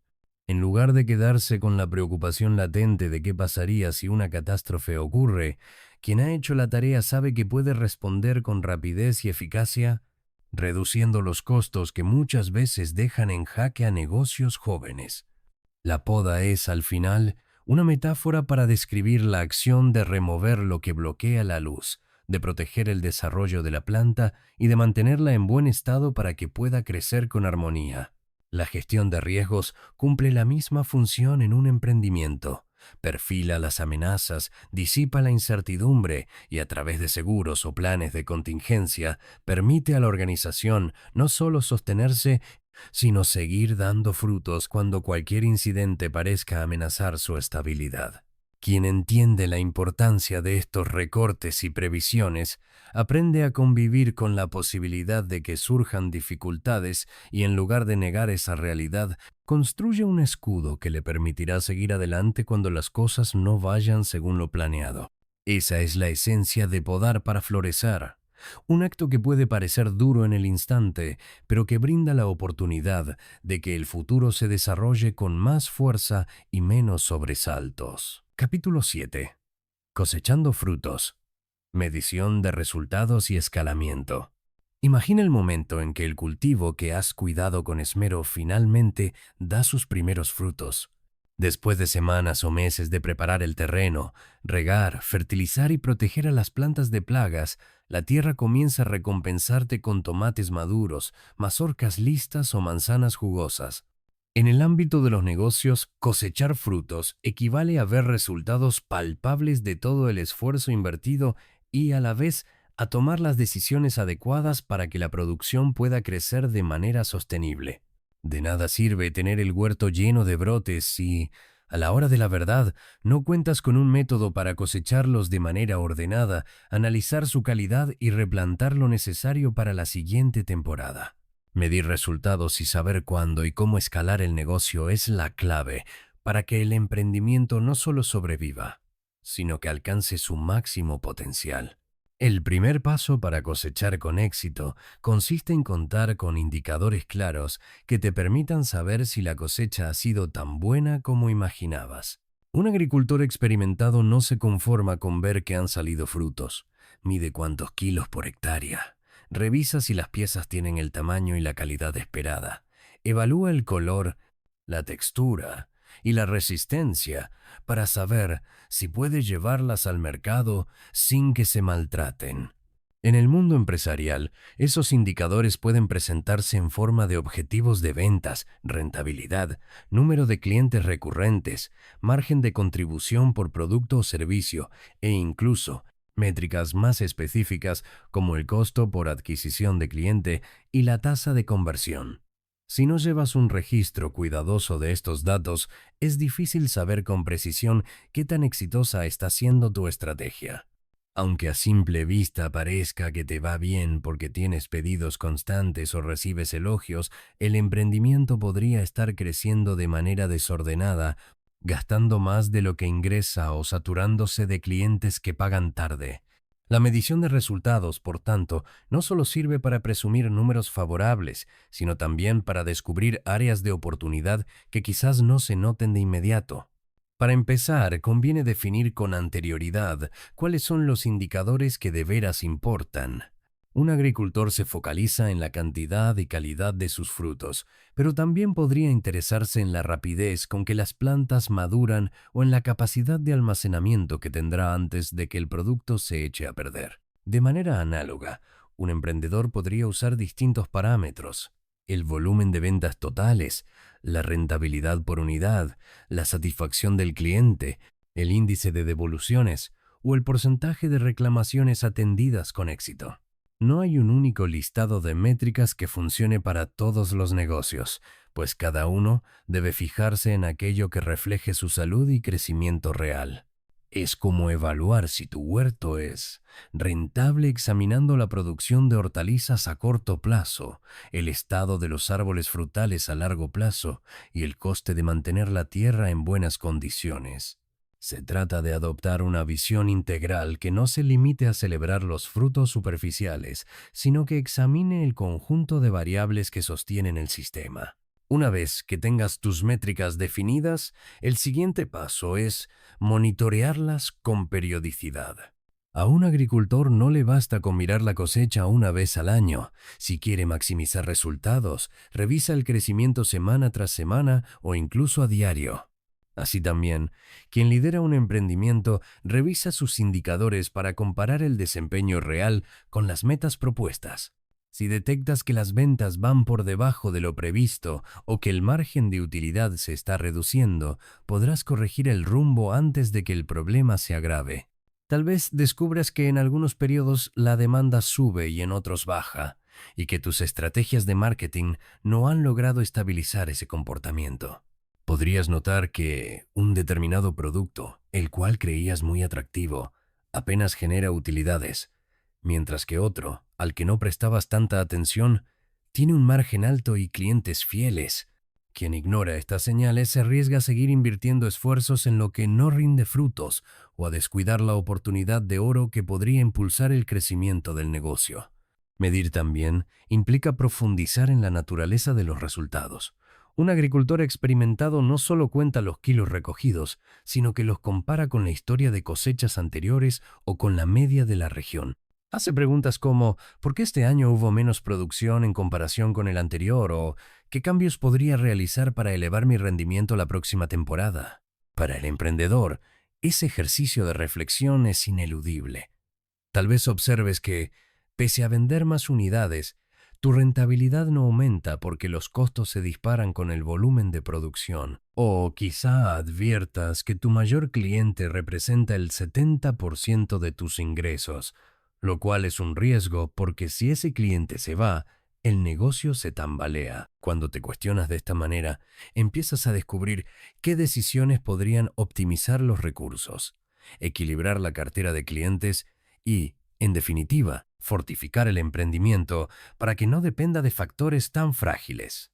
En lugar de quedarse con la preocupación latente de qué pasaría si una catástrofe ocurre, quien ha hecho la tarea sabe que puede responder con rapidez y eficacia, reduciendo los costos que muchas veces dejan en jaque a negocios jóvenes. La poda es, al final, una metáfora para describir la acción de remover lo que bloquea la luz, de proteger el desarrollo de la planta y de mantenerla en buen estado para que pueda crecer con armonía. La gestión de riesgos cumple la misma función en un emprendimiento. Perfila las amenazas, disipa la incertidumbre y a través de seguros o planes de contingencia permite a la organización no solo sostenerse, sino seguir dando frutos cuando cualquier incidente parezca amenazar su estabilidad. Quien entiende la importancia de estos recortes y previsiones, aprende a convivir con la posibilidad de que surjan dificultades y en lugar de negar esa realidad, construye un escudo que le permitirá seguir adelante cuando las cosas no vayan según lo planeado. Esa es la esencia de podar para florecer. Un acto que puede parecer duro en el instante, pero que brinda la oportunidad de que el futuro se desarrolle con más fuerza y menos sobresaltos. Capítulo 7. Cosechando frutos. Medición de resultados y escalamiento. Imagina el momento en que el cultivo que has cuidado con esmero finalmente da sus primeros frutos. Después de semanas o meses de preparar el terreno, regar, fertilizar y proteger a las plantas de plagas, la tierra comienza a recompensarte con tomates maduros, mazorcas listas o manzanas jugosas. En el ámbito de los negocios, cosechar frutos equivale a ver resultados palpables de todo el esfuerzo invertido y a la vez a tomar las decisiones adecuadas para que la producción pueda crecer de manera sostenible. De nada sirve tener el huerto lleno de brotes si, a la hora de la verdad, no cuentas con un método para cosecharlos de manera ordenada, analizar su calidad y replantar lo necesario para la siguiente temporada. Medir resultados y saber cuándo y cómo escalar el negocio es la clave para que el emprendimiento no solo sobreviva, sino que alcance su máximo potencial. El primer paso para cosechar con éxito consiste en contar con indicadores claros que te permitan saber si la cosecha ha sido tan buena como imaginabas. Un agricultor experimentado no se conforma con ver que han salido frutos. Mide cuántos kilos por hectárea. Revisa si las piezas tienen el tamaño y la calidad esperada. Evalúa el color, la textura y la resistencia para saber si puede llevarlas al mercado sin que se maltraten. En el mundo empresarial, esos indicadores pueden presentarse en forma de objetivos de ventas, rentabilidad, número de clientes recurrentes, margen de contribución por producto o servicio e incluso métricas más específicas como el costo por adquisición de cliente y la tasa de conversión. Si no llevas un registro cuidadoso de estos datos, es difícil saber con precisión qué tan exitosa está siendo tu estrategia. Aunque a simple vista parezca que te va bien porque tienes pedidos constantes o recibes elogios, el emprendimiento podría estar creciendo de manera desordenada, gastando más de lo que ingresa o saturándose de clientes que pagan tarde. La medición de resultados, por tanto, no solo sirve para presumir números favorables, sino también para descubrir áreas de oportunidad que quizás no se noten de inmediato. Para empezar, conviene definir con anterioridad cuáles son los indicadores que de veras importan. Un agricultor se focaliza en la cantidad y calidad de sus frutos, pero también podría interesarse en la rapidez con que las plantas maduran o en la capacidad de almacenamiento que tendrá antes de que el producto se eche a perder. De manera análoga, un emprendedor podría usar distintos parámetros: el volumen de ventas totales, la rentabilidad por unidad, la satisfacción del cliente, el índice de devoluciones o el porcentaje de reclamaciones atendidas con éxito. No hay un único listado de métricas que funcione para todos los negocios, pues cada uno debe fijarse en aquello que refleje su salud y crecimiento real. Es como evaluar si tu huerto es rentable examinando la producción de hortalizas a corto plazo, el estado de los árboles frutales a largo plazo y el coste de mantener la tierra en buenas condiciones. Se trata de adoptar una visión integral que no se limite a celebrar los frutos superficiales, sino que examine el conjunto de variables que sostienen el sistema. Una vez que tengas tus métricas definidas, el siguiente paso es monitorearlas con periodicidad. A un agricultor no le basta con mirar la cosecha una vez al año. Si quiere maximizar resultados, revisa el crecimiento semana tras semana o incluso a diario. Así también, quien lidera un emprendimiento revisa sus indicadores para comparar el desempeño real con las metas propuestas. Si detectas que las ventas van por debajo de lo previsto o que el margen de utilidad se está reduciendo, podrás corregir el rumbo antes de que el problema se agrave. Tal vez descubras que en algunos periodos la demanda sube y en otros baja, y que tus estrategias de marketing no han logrado estabilizar ese comportamiento. Podrías notar que un determinado producto, el cual creías muy atractivo, apenas genera utilidades, mientras que otro, al que no prestabas tanta atención, tiene un margen alto y clientes fieles. Quien ignora estas señales se arriesga a seguir invirtiendo esfuerzos en lo que no rinde frutos o a descuidar la oportunidad de oro que podría impulsar el crecimiento del negocio. Medir también implica profundizar en la naturaleza de los resultados. Un agricultor experimentado no solo cuenta los kilos recogidos, sino que los compara con la historia de cosechas anteriores o con la media de la región. Hace preguntas como ¿por qué este año hubo menos producción en comparación con el anterior? O ¿qué cambios podría realizar para elevar mi rendimiento la próxima temporada? Para el emprendedor, ese ejercicio de reflexión es ineludible. Tal vez observes que, pese a vender más unidades, tu rentabilidad no aumenta porque los costos se disparan con el volumen de producción. O quizá adviertas que tu mayor cliente representa el 70% de tus ingresos, lo cual es un riesgo porque si ese cliente se va, el negocio se tambalea. Cuando te cuestionas de esta manera, empiezas a descubrir qué decisiones podrían optimizar los recursos, equilibrar la cartera de clientes y, en definitiva, fortificar el emprendimiento para que no dependa de factores tan frágiles.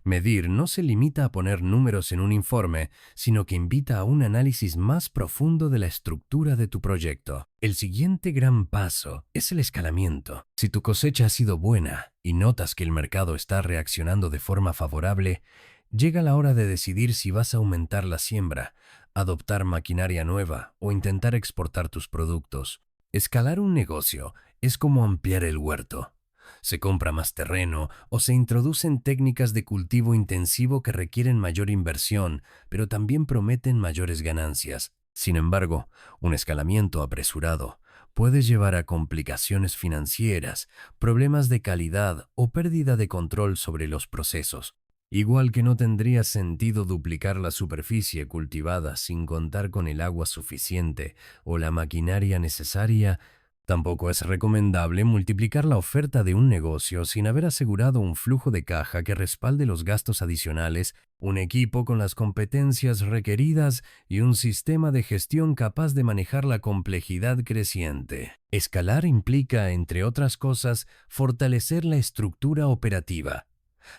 Medir no se limita a poner números en un informe, sino que invita a un análisis más profundo de la estructura de tu proyecto. El siguiente gran paso es el escalamiento. Si tu cosecha ha sido buena y notas que el mercado está reaccionando de forma favorable, llega la hora de decidir si vas a aumentar la siembra, adoptar maquinaria nueva o intentar exportar tus productos. Escalar un negocio es como ampliar el huerto. Se compra más terreno o se introducen técnicas de cultivo intensivo que requieren mayor inversión, pero también prometen mayores ganancias. Sin embargo, un escalamiento apresurado puede llevar a complicaciones financieras, problemas de calidad o pérdida de control sobre los procesos. Igual que no tendría sentido duplicar la superficie cultivada sin contar con el agua suficiente o la maquinaria necesaria, Tampoco es recomendable multiplicar la oferta de un negocio sin haber asegurado un flujo de caja que respalde los gastos adicionales, un equipo con las competencias requeridas y un sistema de gestión capaz de manejar la complejidad creciente. Escalar implica, entre otras cosas, fortalecer la estructura operativa.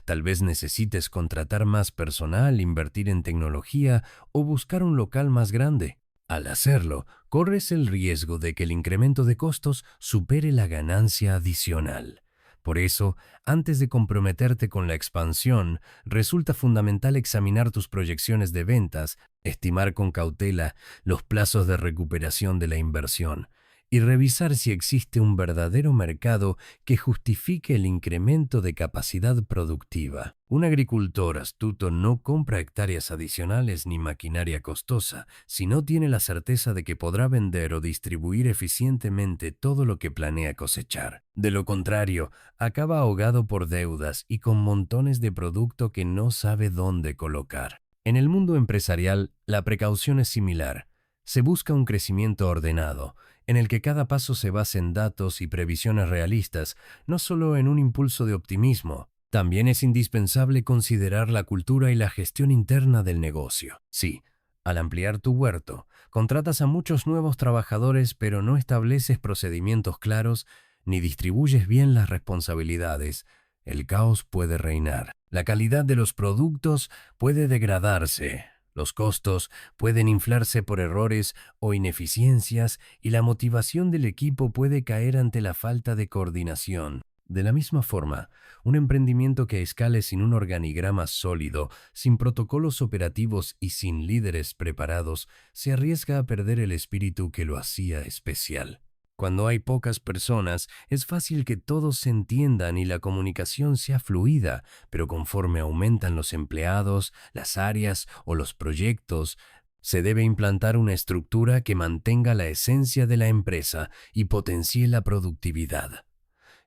Tal vez necesites contratar más personal, invertir en tecnología o buscar un local más grande. Al hacerlo, corres el riesgo de que el incremento de costos supere la ganancia adicional. Por eso, antes de comprometerte con la expansión, resulta fundamental examinar tus proyecciones de ventas, estimar con cautela los plazos de recuperación de la inversión y revisar si existe un verdadero mercado que justifique el incremento de capacidad productiva. Un agricultor astuto no compra hectáreas adicionales ni maquinaria costosa si no tiene la certeza de que podrá vender o distribuir eficientemente todo lo que planea cosechar. De lo contrario, acaba ahogado por deudas y con montones de producto que no sabe dónde colocar. En el mundo empresarial, la precaución es similar. Se busca un crecimiento ordenado, en el que cada paso se base en datos y previsiones realistas, no solo en un impulso de optimismo. También es indispensable considerar la cultura y la gestión interna del negocio. Sí, al ampliar tu huerto, contratas a muchos nuevos trabajadores, pero no estableces procedimientos claros ni distribuyes bien las responsabilidades. El caos puede reinar. La calidad de los productos puede degradarse. Los costos pueden inflarse por errores o ineficiencias y la motivación del equipo puede caer ante la falta de coordinación. De la misma forma, un emprendimiento que escale sin un organigrama sólido, sin protocolos operativos y sin líderes preparados, se arriesga a perder el espíritu que lo hacía especial. Cuando hay pocas personas, es fácil que todos se entiendan y la comunicación sea fluida, pero conforme aumentan los empleados, las áreas o los proyectos, se debe implantar una estructura que mantenga la esencia de la empresa y potencie la productividad.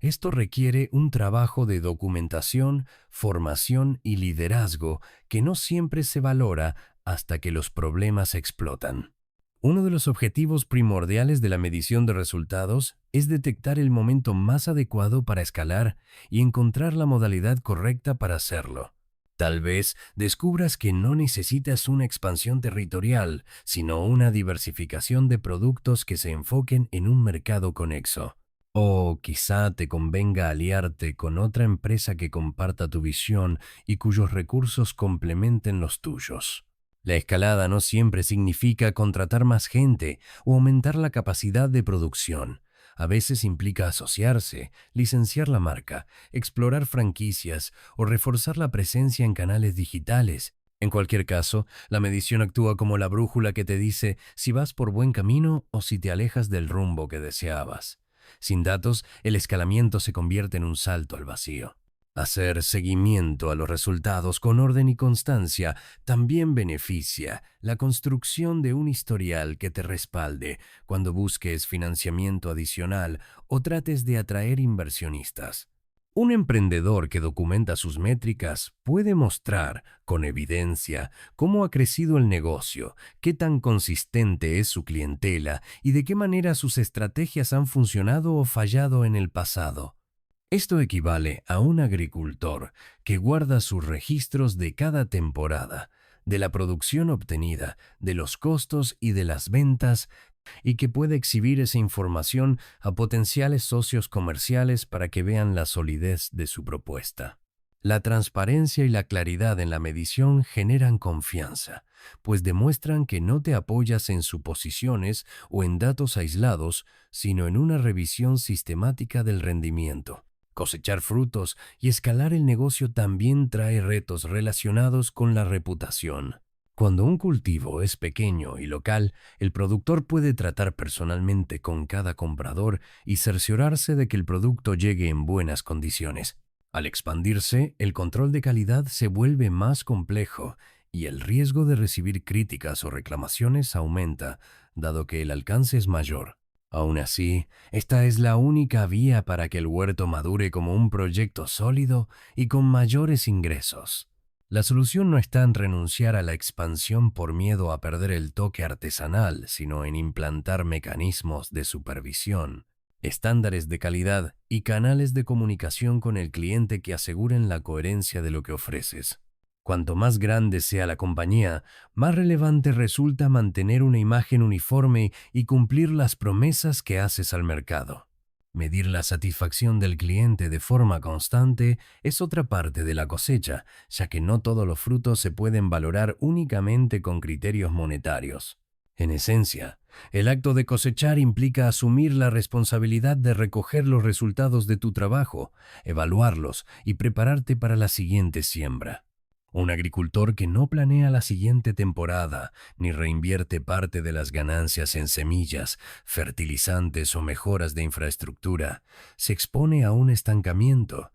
Esto requiere un trabajo de documentación, formación y liderazgo que no siempre se valora hasta que los problemas explotan. Uno de los objetivos primordiales de la medición de resultados es detectar el momento más adecuado para escalar y encontrar la modalidad correcta para hacerlo. Tal vez descubras que no necesitas una expansión territorial, sino una diversificación de productos que se enfoquen en un mercado conexo. O quizá te convenga aliarte con otra empresa que comparta tu visión y cuyos recursos complementen los tuyos. La escalada no siempre significa contratar más gente o aumentar la capacidad de producción. A veces implica asociarse, licenciar la marca, explorar franquicias o reforzar la presencia en canales digitales. En cualquier caso, la medición actúa como la brújula que te dice si vas por buen camino o si te alejas del rumbo que deseabas. Sin datos, el escalamiento se convierte en un salto al vacío. Hacer seguimiento a los resultados con orden y constancia también beneficia la construcción de un historial que te respalde cuando busques financiamiento adicional o trates de atraer inversionistas. Un emprendedor que documenta sus métricas puede mostrar, con evidencia, cómo ha crecido el negocio, qué tan consistente es su clientela y de qué manera sus estrategias han funcionado o fallado en el pasado. Esto equivale a un agricultor que guarda sus registros de cada temporada, de la producción obtenida, de los costos y de las ventas, y que puede exhibir esa información a potenciales socios comerciales para que vean la solidez de su propuesta. La transparencia y la claridad en la medición generan confianza, pues demuestran que no te apoyas en suposiciones o en datos aislados, sino en una revisión sistemática del rendimiento. Cosechar frutos y escalar el negocio también trae retos relacionados con la reputación. Cuando un cultivo es pequeño y local, el productor puede tratar personalmente con cada comprador y cerciorarse de que el producto llegue en buenas condiciones. Al expandirse, el control de calidad se vuelve más complejo y el riesgo de recibir críticas o reclamaciones aumenta, dado que el alcance es mayor. Aún así, esta es la única vía para que el huerto madure como un proyecto sólido y con mayores ingresos. La solución no está en renunciar a la expansión por miedo a perder el toque artesanal, sino en implantar mecanismos de supervisión, estándares de calidad y canales de comunicación con el cliente que aseguren la coherencia de lo que ofreces. Cuanto más grande sea la compañía, más relevante resulta mantener una imagen uniforme y cumplir las promesas que haces al mercado. Medir la satisfacción del cliente de forma constante es otra parte de la cosecha, ya que no todos los frutos se pueden valorar únicamente con criterios monetarios. En esencia, el acto de cosechar implica asumir la responsabilidad de recoger los resultados de tu trabajo, evaluarlos y prepararte para la siguiente siembra. Un agricultor que no planea la siguiente temporada ni reinvierte parte de las ganancias en semillas, fertilizantes o mejoras de infraestructura, se expone a un estancamiento.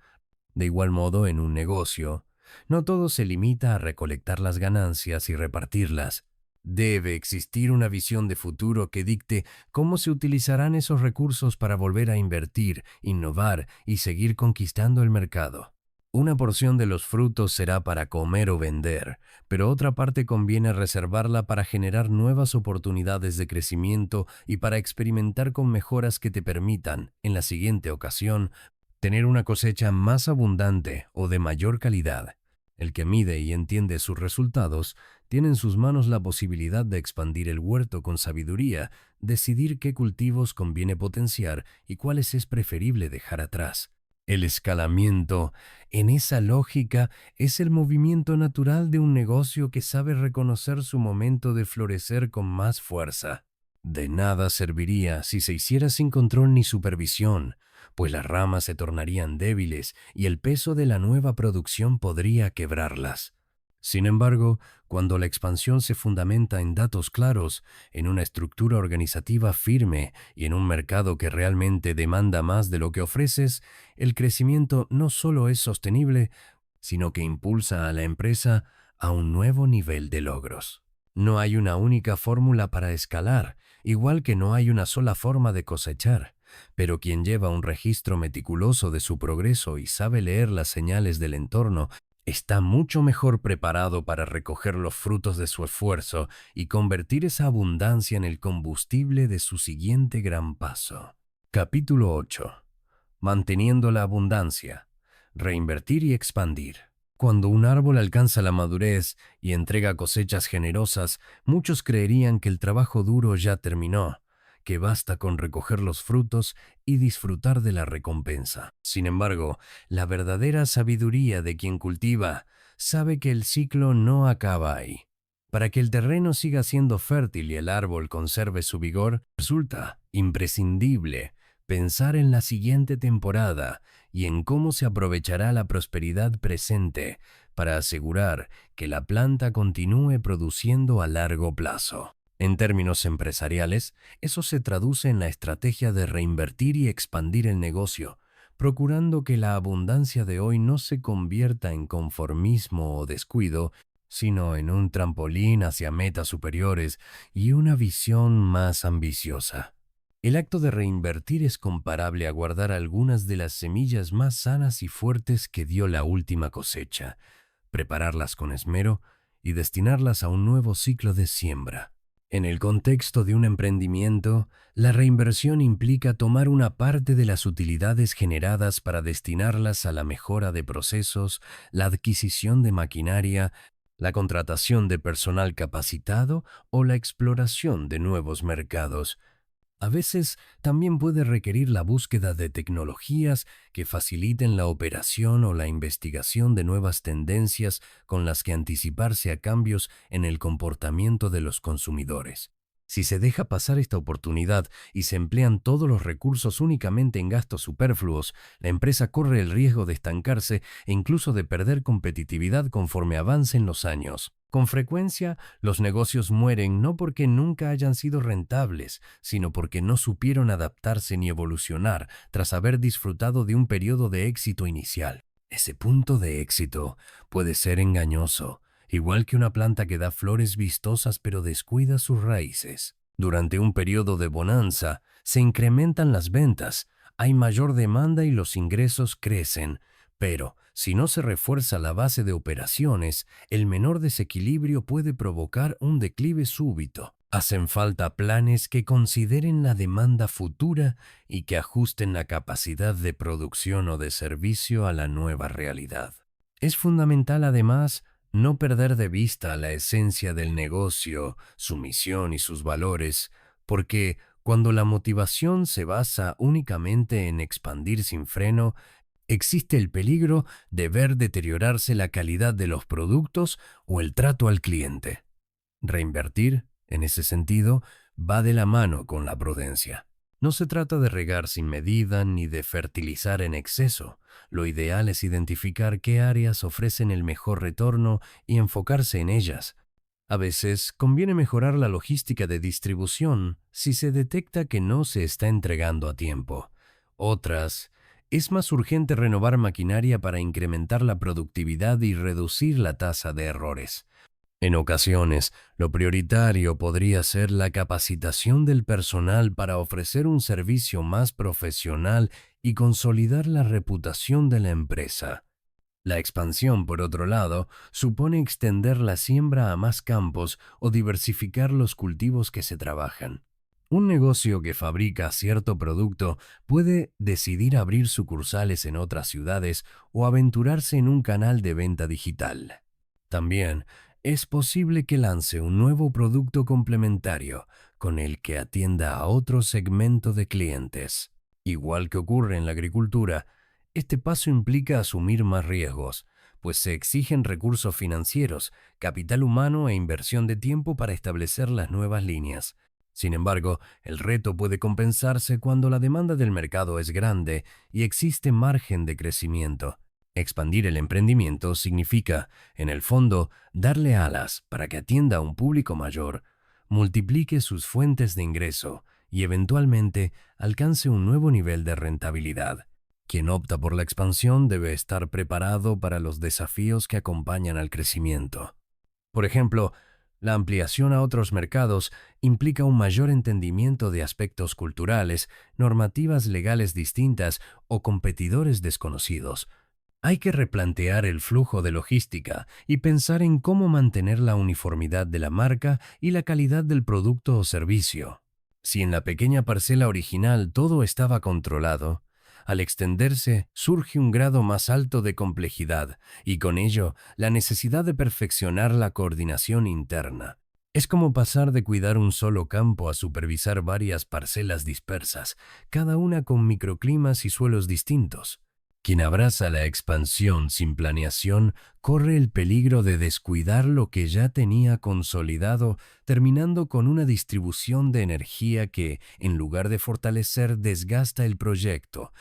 De igual modo, en un negocio, no todo se limita a recolectar las ganancias y repartirlas. Debe existir una visión de futuro que dicte cómo se utilizarán esos recursos para volver a invertir, innovar y seguir conquistando el mercado. Una porción de los frutos será para comer o vender, pero otra parte conviene reservarla para generar nuevas oportunidades de crecimiento y para experimentar con mejoras que te permitan, en la siguiente ocasión, tener una cosecha más abundante o de mayor calidad. El que mide y entiende sus resultados tiene en sus manos la posibilidad de expandir el huerto con sabiduría, decidir qué cultivos conviene potenciar y cuáles es preferible dejar atrás. El escalamiento, en esa lógica, es el movimiento natural de un negocio que sabe reconocer su momento de florecer con más fuerza. De nada serviría si se hiciera sin control ni supervisión, pues las ramas se tornarían débiles y el peso de la nueva producción podría quebrarlas. Sin embargo, cuando la expansión se fundamenta en datos claros, en una estructura organizativa firme y en un mercado que realmente demanda más de lo que ofreces, el crecimiento no solo es sostenible, sino que impulsa a la empresa a un nuevo nivel de logros. No hay una única fórmula para escalar, igual que no hay una sola forma de cosechar, pero quien lleva un registro meticuloso de su progreso y sabe leer las señales del entorno, está mucho mejor preparado para recoger los frutos de su esfuerzo y convertir esa abundancia en el combustible de su siguiente gran paso. Capítulo 8. Manteniendo la abundancia. Reinvertir y expandir. Cuando un árbol alcanza la madurez y entrega cosechas generosas, muchos creerían que el trabajo duro ya terminó, que basta con recoger los frutos y disfrutar de la recompensa. Sin embargo, la verdadera sabiduría de quien cultiva sabe que el ciclo no acaba ahí. Para que el terreno siga siendo fértil y el árbol conserve su vigor, resulta imprescindible pensar en la siguiente temporada y en cómo se aprovechará la prosperidad presente para asegurar que la planta continúe produciendo a largo plazo. En términos empresariales, eso se traduce en la estrategia de reinvertir y expandir el negocio, procurando que la abundancia de hoy no se convierta en conformismo o descuido, sino en un trampolín hacia metas superiores y una visión más ambiciosa. El acto de reinvertir es comparable a guardar algunas de las semillas más sanas y fuertes que dio la última cosecha, prepararlas con esmero y destinarlas a un nuevo ciclo de siembra. En el contexto de un emprendimiento, la reinversión implica tomar una parte de las utilidades generadas para destinarlas a la mejora de procesos, la adquisición de maquinaria, la contratación de personal capacitado o la exploración de nuevos mercados. A veces también puede requerir la búsqueda de tecnologías que faciliten la operación o la investigación de nuevas tendencias con las que anticiparse a cambios en el comportamiento de los consumidores. Si se deja pasar esta oportunidad y se emplean todos los recursos únicamente en gastos superfluos, la empresa corre el riesgo de estancarse e incluso de perder competitividad conforme avancen los años. Con frecuencia, los negocios mueren no porque nunca hayan sido rentables, sino porque no supieron adaptarse ni evolucionar tras haber disfrutado de un periodo de éxito inicial. Ese punto de éxito puede ser engañoso, igual que una planta que da flores vistosas pero descuida sus raíces. Durante un periodo de bonanza, se incrementan las ventas, hay mayor demanda y los ingresos crecen, pero si no se refuerza la base de operaciones, el menor desequilibrio puede provocar un declive súbito. Hacen falta planes que consideren la demanda futura y que ajusten la capacidad de producción o de servicio a la nueva realidad. Es fundamental, además, no perder de vista la esencia del negocio, su misión y sus valores, porque cuando la motivación se basa únicamente en expandir sin freno, existe el peligro de ver deteriorarse la calidad de los productos o el trato al cliente. Reinvertir, en ese sentido, va de la mano con la prudencia. No se trata de regar sin medida ni de fertilizar en exceso. Lo ideal es identificar qué áreas ofrecen el mejor retorno y enfocarse en ellas. A veces conviene mejorar la logística de distribución si se detecta que no se está entregando a tiempo. Otras, es más urgente renovar maquinaria para incrementar la productividad y reducir la tasa de errores. En ocasiones, lo prioritario podría ser la capacitación del personal para ofrecer un servicio más profesional y consolidar la reputación de la empresa. La expansión, por otro lado, supone extender la siembra a más campos o diversificar los cultivos que se trabajan. Un negocio que fabrica cierto producto puede decidir abrir sucursales en otras ciudades o aventurarse en un canal de venta digital. También es posible que lance un nuevo producto complementario con el que atienda a otro segmento de clientes. Igual que ocurre en la agricultura, este paso implica asumir más riesgos, pues se exigen recursos financieros, capital humano e inversión de tiempo para establecer las nuevas líneas. Sin embargo, el reto puede compensarse cuando la demanda del mercado es grande y existe margen de crecimiento. Expandir el emprendimiento significa, en el fondo, darle alas para que atienda a un público mayor, multiplique sus fuentes de ingreso y eventualmente alcance un nuevo nivel de rentabilidad. Quien opta por la expansión debe estar preparado para los desafíos que acompañan al crecimiento. Por ejemplo, la ampliación a otros mercados implica un mayor entendimiento de aspectos culturales, normativas legales distintas o competidores desconocidos. Hay que replantear el flujo de logística y pensar en cómo mantener la uniformidad de la marca y la calidad del producto o servicio. Si en la pequeña parcela original todo estaba controlado, al extenderse surge un grado más alto de complejidad y con ello la necesidad de perfeccionar la coordinación interna. Es como pasar de cuidar un solo campo a supervisar varias parcelas dispersas, cada una con microclimas y suelos distintos. Quien abraza la expansión sin planeación corre el peligro de descuidar lo que ya tenía consolidado, terminando con una distribución de energía que, en lugar de fortalecer, desgasta el proyecto.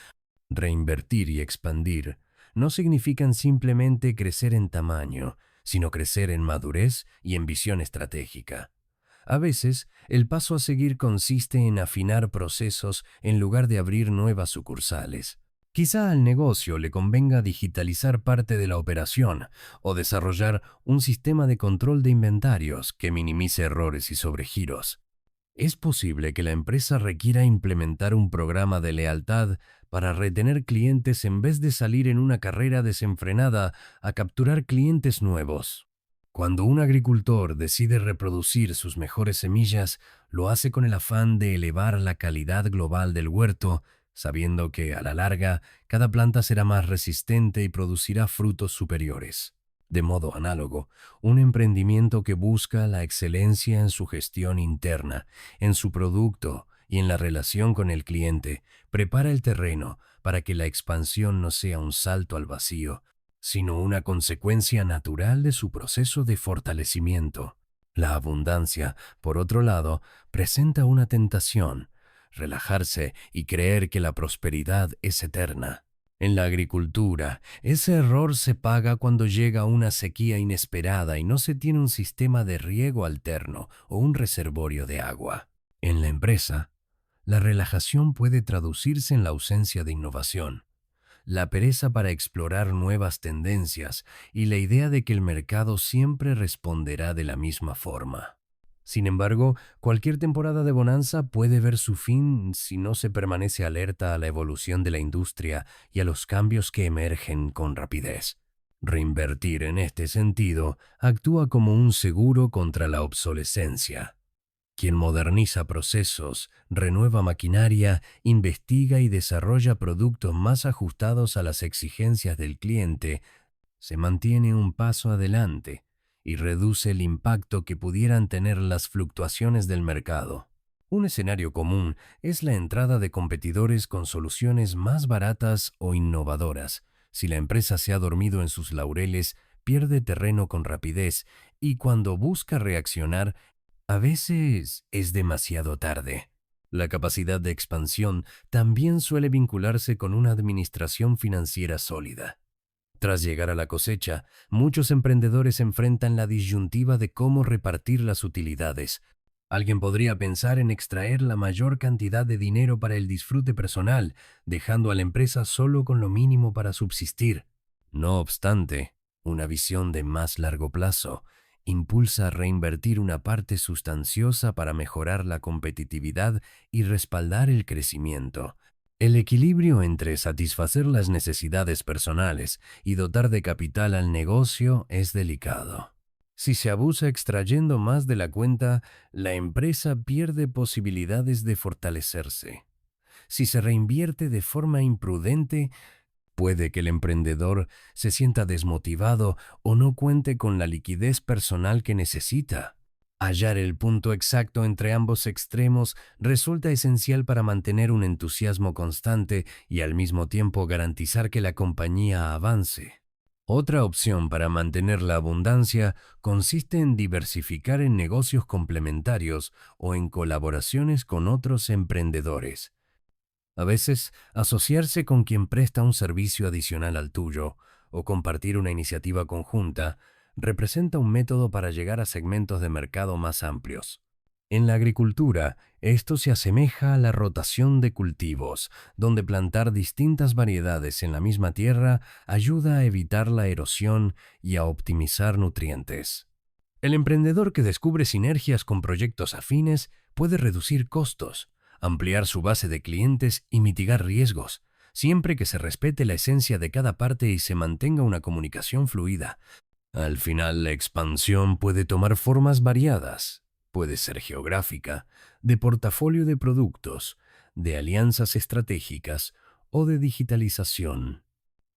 Reinvertir y expandir no significan simplemente crecer en tamaño, sino crecer en madurez y en visión estratégica. A veces, el paso a seguir consiste en afinar procesos en lugar de abrir nuevas sucursales. Quizá al negocio le convenga digitalizar parte de la operación o desarrollar un sistema de control de inventarios que minimice errores y sobregiros. Es posible que la empresa requiera implementar un programa de lealtad para retener clientes en vez de salir en una carrera desenfrenada a capturar clientes nuevos. Cuando un agricultor decide reproducir sus mejores semillas, lo hace con el afán de elevar la calidad global del huerto, sabiendo que, a la larga, cada planta será más resistente y producirá frutos superiores. De modo análogo, un emprendimiento que busca la excelencia en su gestión interna, en su producto y en la relación con el cliente, prepara el terreno para que la expansión no sea un salto al vacío, sino una consecuencia natural de su proceso de fortalecimiento. La abundancia, por otro lado, presenta una tentación: relajarse y creer que la prosperidad es eterna. En la agricultura, ese error se paga cuando llega una sequía inesperada y no se tiene un sistema de riego alterno o un reservorio de agua. En la empresa, la relajación puede traducirse en la ausencia de innovación, la pereza para explorar nuevas tendencias y la idea de que el mercado siempre responderá de la misma forma. Sin embargo, cualquier temporada de bonanza puede ver su fin si no se permanece alerta a la evolución de la industria y a los cambios que emergen con rapidez. Reinvertir en este sentido actúa como un seguro contra la obsolescencia. quien moderniza procesos, renueva maquinaria, investiga y desarrolla productos más ajustados a las exigencias del cliente, se mantiene un paso adelante y reduce el impacto que pudieran tener las fluctuaciones del mercado. Un escenario común es la entrada de competidores con soluciones más baratas o innovadoras. Si la empresa se ha dormido en sus laureles, pierde terreno con rapidez y cuando busca reaccionar, a veces es demasiado tarde. La capacidad de expansión también suele vincularse con una administración financiera sólida. Tras llegar a la cosecha, muchos emprendedores enfrentan la disyuntiva de cómo repartir las utilidades. Alguien podría pensar en extraer la mayor cantidad de dinero para el disfrute personal, dejando a la empresa solo con lo mínimo para subsistir. No obstante, una visión de más largo plazo impulsa a reinvertir una parte sustanciosa para mejorar la competitividad y respaldar el crecimiento. El equilibrio entre satisfacer las necesidades personales y dotar de capital al negocio es delicado. Si se abusa extrayendo más de la cuenta, la empresa pierde posibilidades de fortalecerse. Si se reinvierte de forma imprudente, puede que el emprendedor se sienta desmotivado o no cuente con la liquidez personal que necesita. Hallar el punto exacto entre ambos extremos resulta esencial para mantener un entusiasmo constante y al mismo tiempo garantizar que la compañía avance. Otra opción para mantener la abundancia consiste en diversificar en negocios complementarios o en colaboraciones con otros emprendedores. A veces, asociarse con quien presta un servicio adicional al tuyo o compartir una iniciativa conjunta representa un método para llegar a segmentos de mercado más amplios. En la agricultura, esto se asemeja a la rotación de cultivos, donde plantar distintas variedades en la misma tierra ayuda a evitar la erosión y a optimizar nutrientes. El emprendedor que descubre sinergias con proyectos afines puede reducir costos, ampliar su base de clientes y mitigar riesgos, siempre que se respete la esencia de cada parte y se mantenga una comunicación fluida. Al final, la expansión puede tomar formas variadas. Puede ser geográfica, de portafolio de productos, de alianzas estratégicas o de digitalización.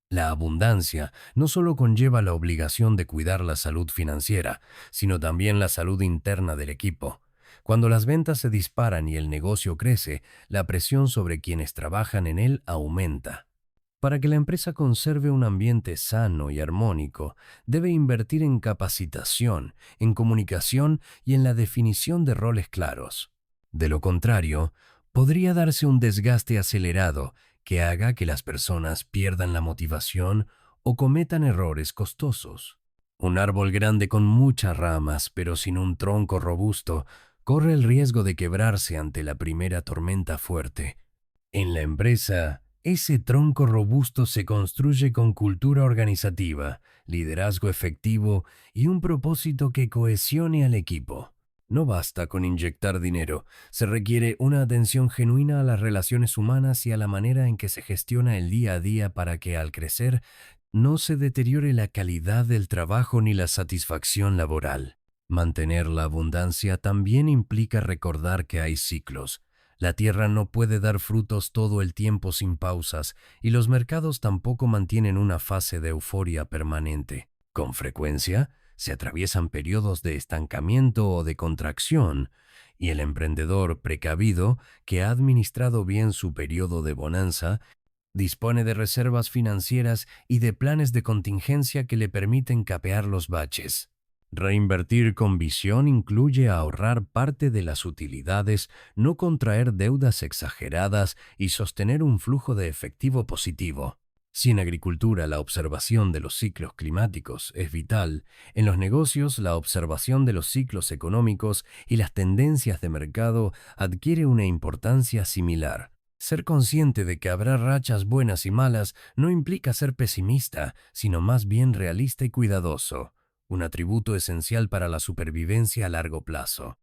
La abundancia no solo conlleva la obligación de cuidar la salud financiera, sino también la salud interna del equipo. Cuando las ventas se disparan y el negocio crece, la presión sobre quienes trabajan en él aumenta. Para que la empresa conserve un ambiente sano y armónico, debe invertir en capacitación, en comunicación y en la definición de roles claros. De lo contrario, podría darse un desgaste acelerado que haga que las personas pierdan la motivación o cometan errores costosos. Un árbol grande con muchas ramas, pero sin un tronco robusto, corre el riesgo de quebrarse ante la primera tormenta fuerte. En la empresa, ese tronco robusto se construye con cultura organizativa, liderazgo efectivo y un propósito que cohesione al equipo. No basta con inyectar dinero, se requiere una atención genuina a las relaciones humanas y a la manera en que se gestiona el día a día para que, al crecer, no se deteriore la calidad del trabajo ni la satisfacción laboral. Mantener la abundancia también implica recordar que hay ciclos. La tierra no puede dar frutos todo el tiempo sin pausas, y los mercados tampoco mantienen una fase de euforia permanente. Con frecuencia, se atraviesan periodos de estancamiento o de contracción, y el emprendedor precavido, que ha administrado bien su periodo de bonanza, dispone de reservas financieras y de planes de contingencia que le permiten capear los baches. Reinvertir con visión incluye ahorrar parte de las utilidades, no contraer deudas exageradas y sostener un flujo de efectivo positivo. Si en agricultura la observación de los ciclos climáticos es vital, en los negocios la observación de los ciclos económicos y las tendencias de mercado adquiere una importancia similar. Ser consciente de que habrá rachas buenas y malas no implica ser pesimista, sino más bien realista y cuidadoso, un atributo esencial para la supervivencia a largo plazo.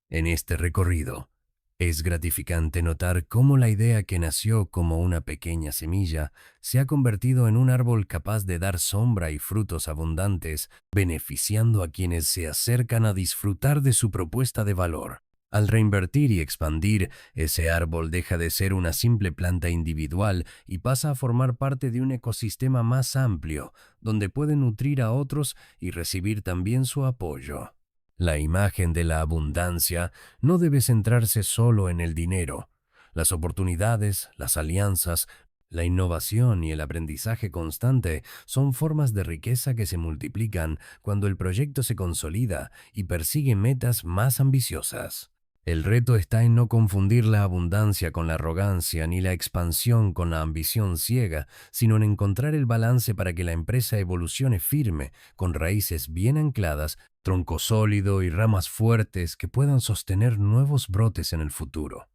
En este recorrido, es gratificante notar cómo la idea que nació como una pequeña semilla se ha convertido en un árbol capaz de dar sombra y frutos abundantes, beneficiando a quienes se acercan a disfrutar de su propuesta de valor. Al reinvertir y expandir, ese árbol deja de ser una simple planta individual y pasa a formar parte de un ecosistema más amplio, donde puede nutrir a otros y recibir también su apoyo. La imagen de la abundancia no debe centrarse solo en el dinero. Las oportunidades, las alianzas, la innovación y el aprendizaje constante son formas de riqueza que se multiplican cuando el proyecto se consolida y persigue metas más ambiciosas. El reto está en no confundir la abundancia con la arrogancia ni la expansión con la ambición ciega, sino en encontrar el balance para que la empresa evolucione firme, con raíces bien ancladas, tronco sólido y ramas fuertes que puedan sostener nuevos brotes en el futuro.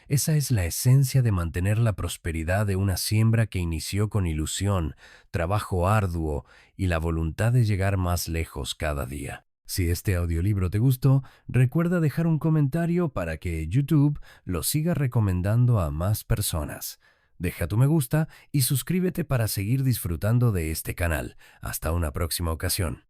Esa es la esencia de mantener la prosperidad de una siembra que inició con ilusión, trabajo arduo y la voluntad de llegar más lejos cada día. Si este audiolibro te gustó, recuerda dejar un comentario para que YouTube lo siga recomendando a más personas. Deja tu me gusta y suscríbete para seguir disfrutando de este canal. Hasta una próxima ocasión.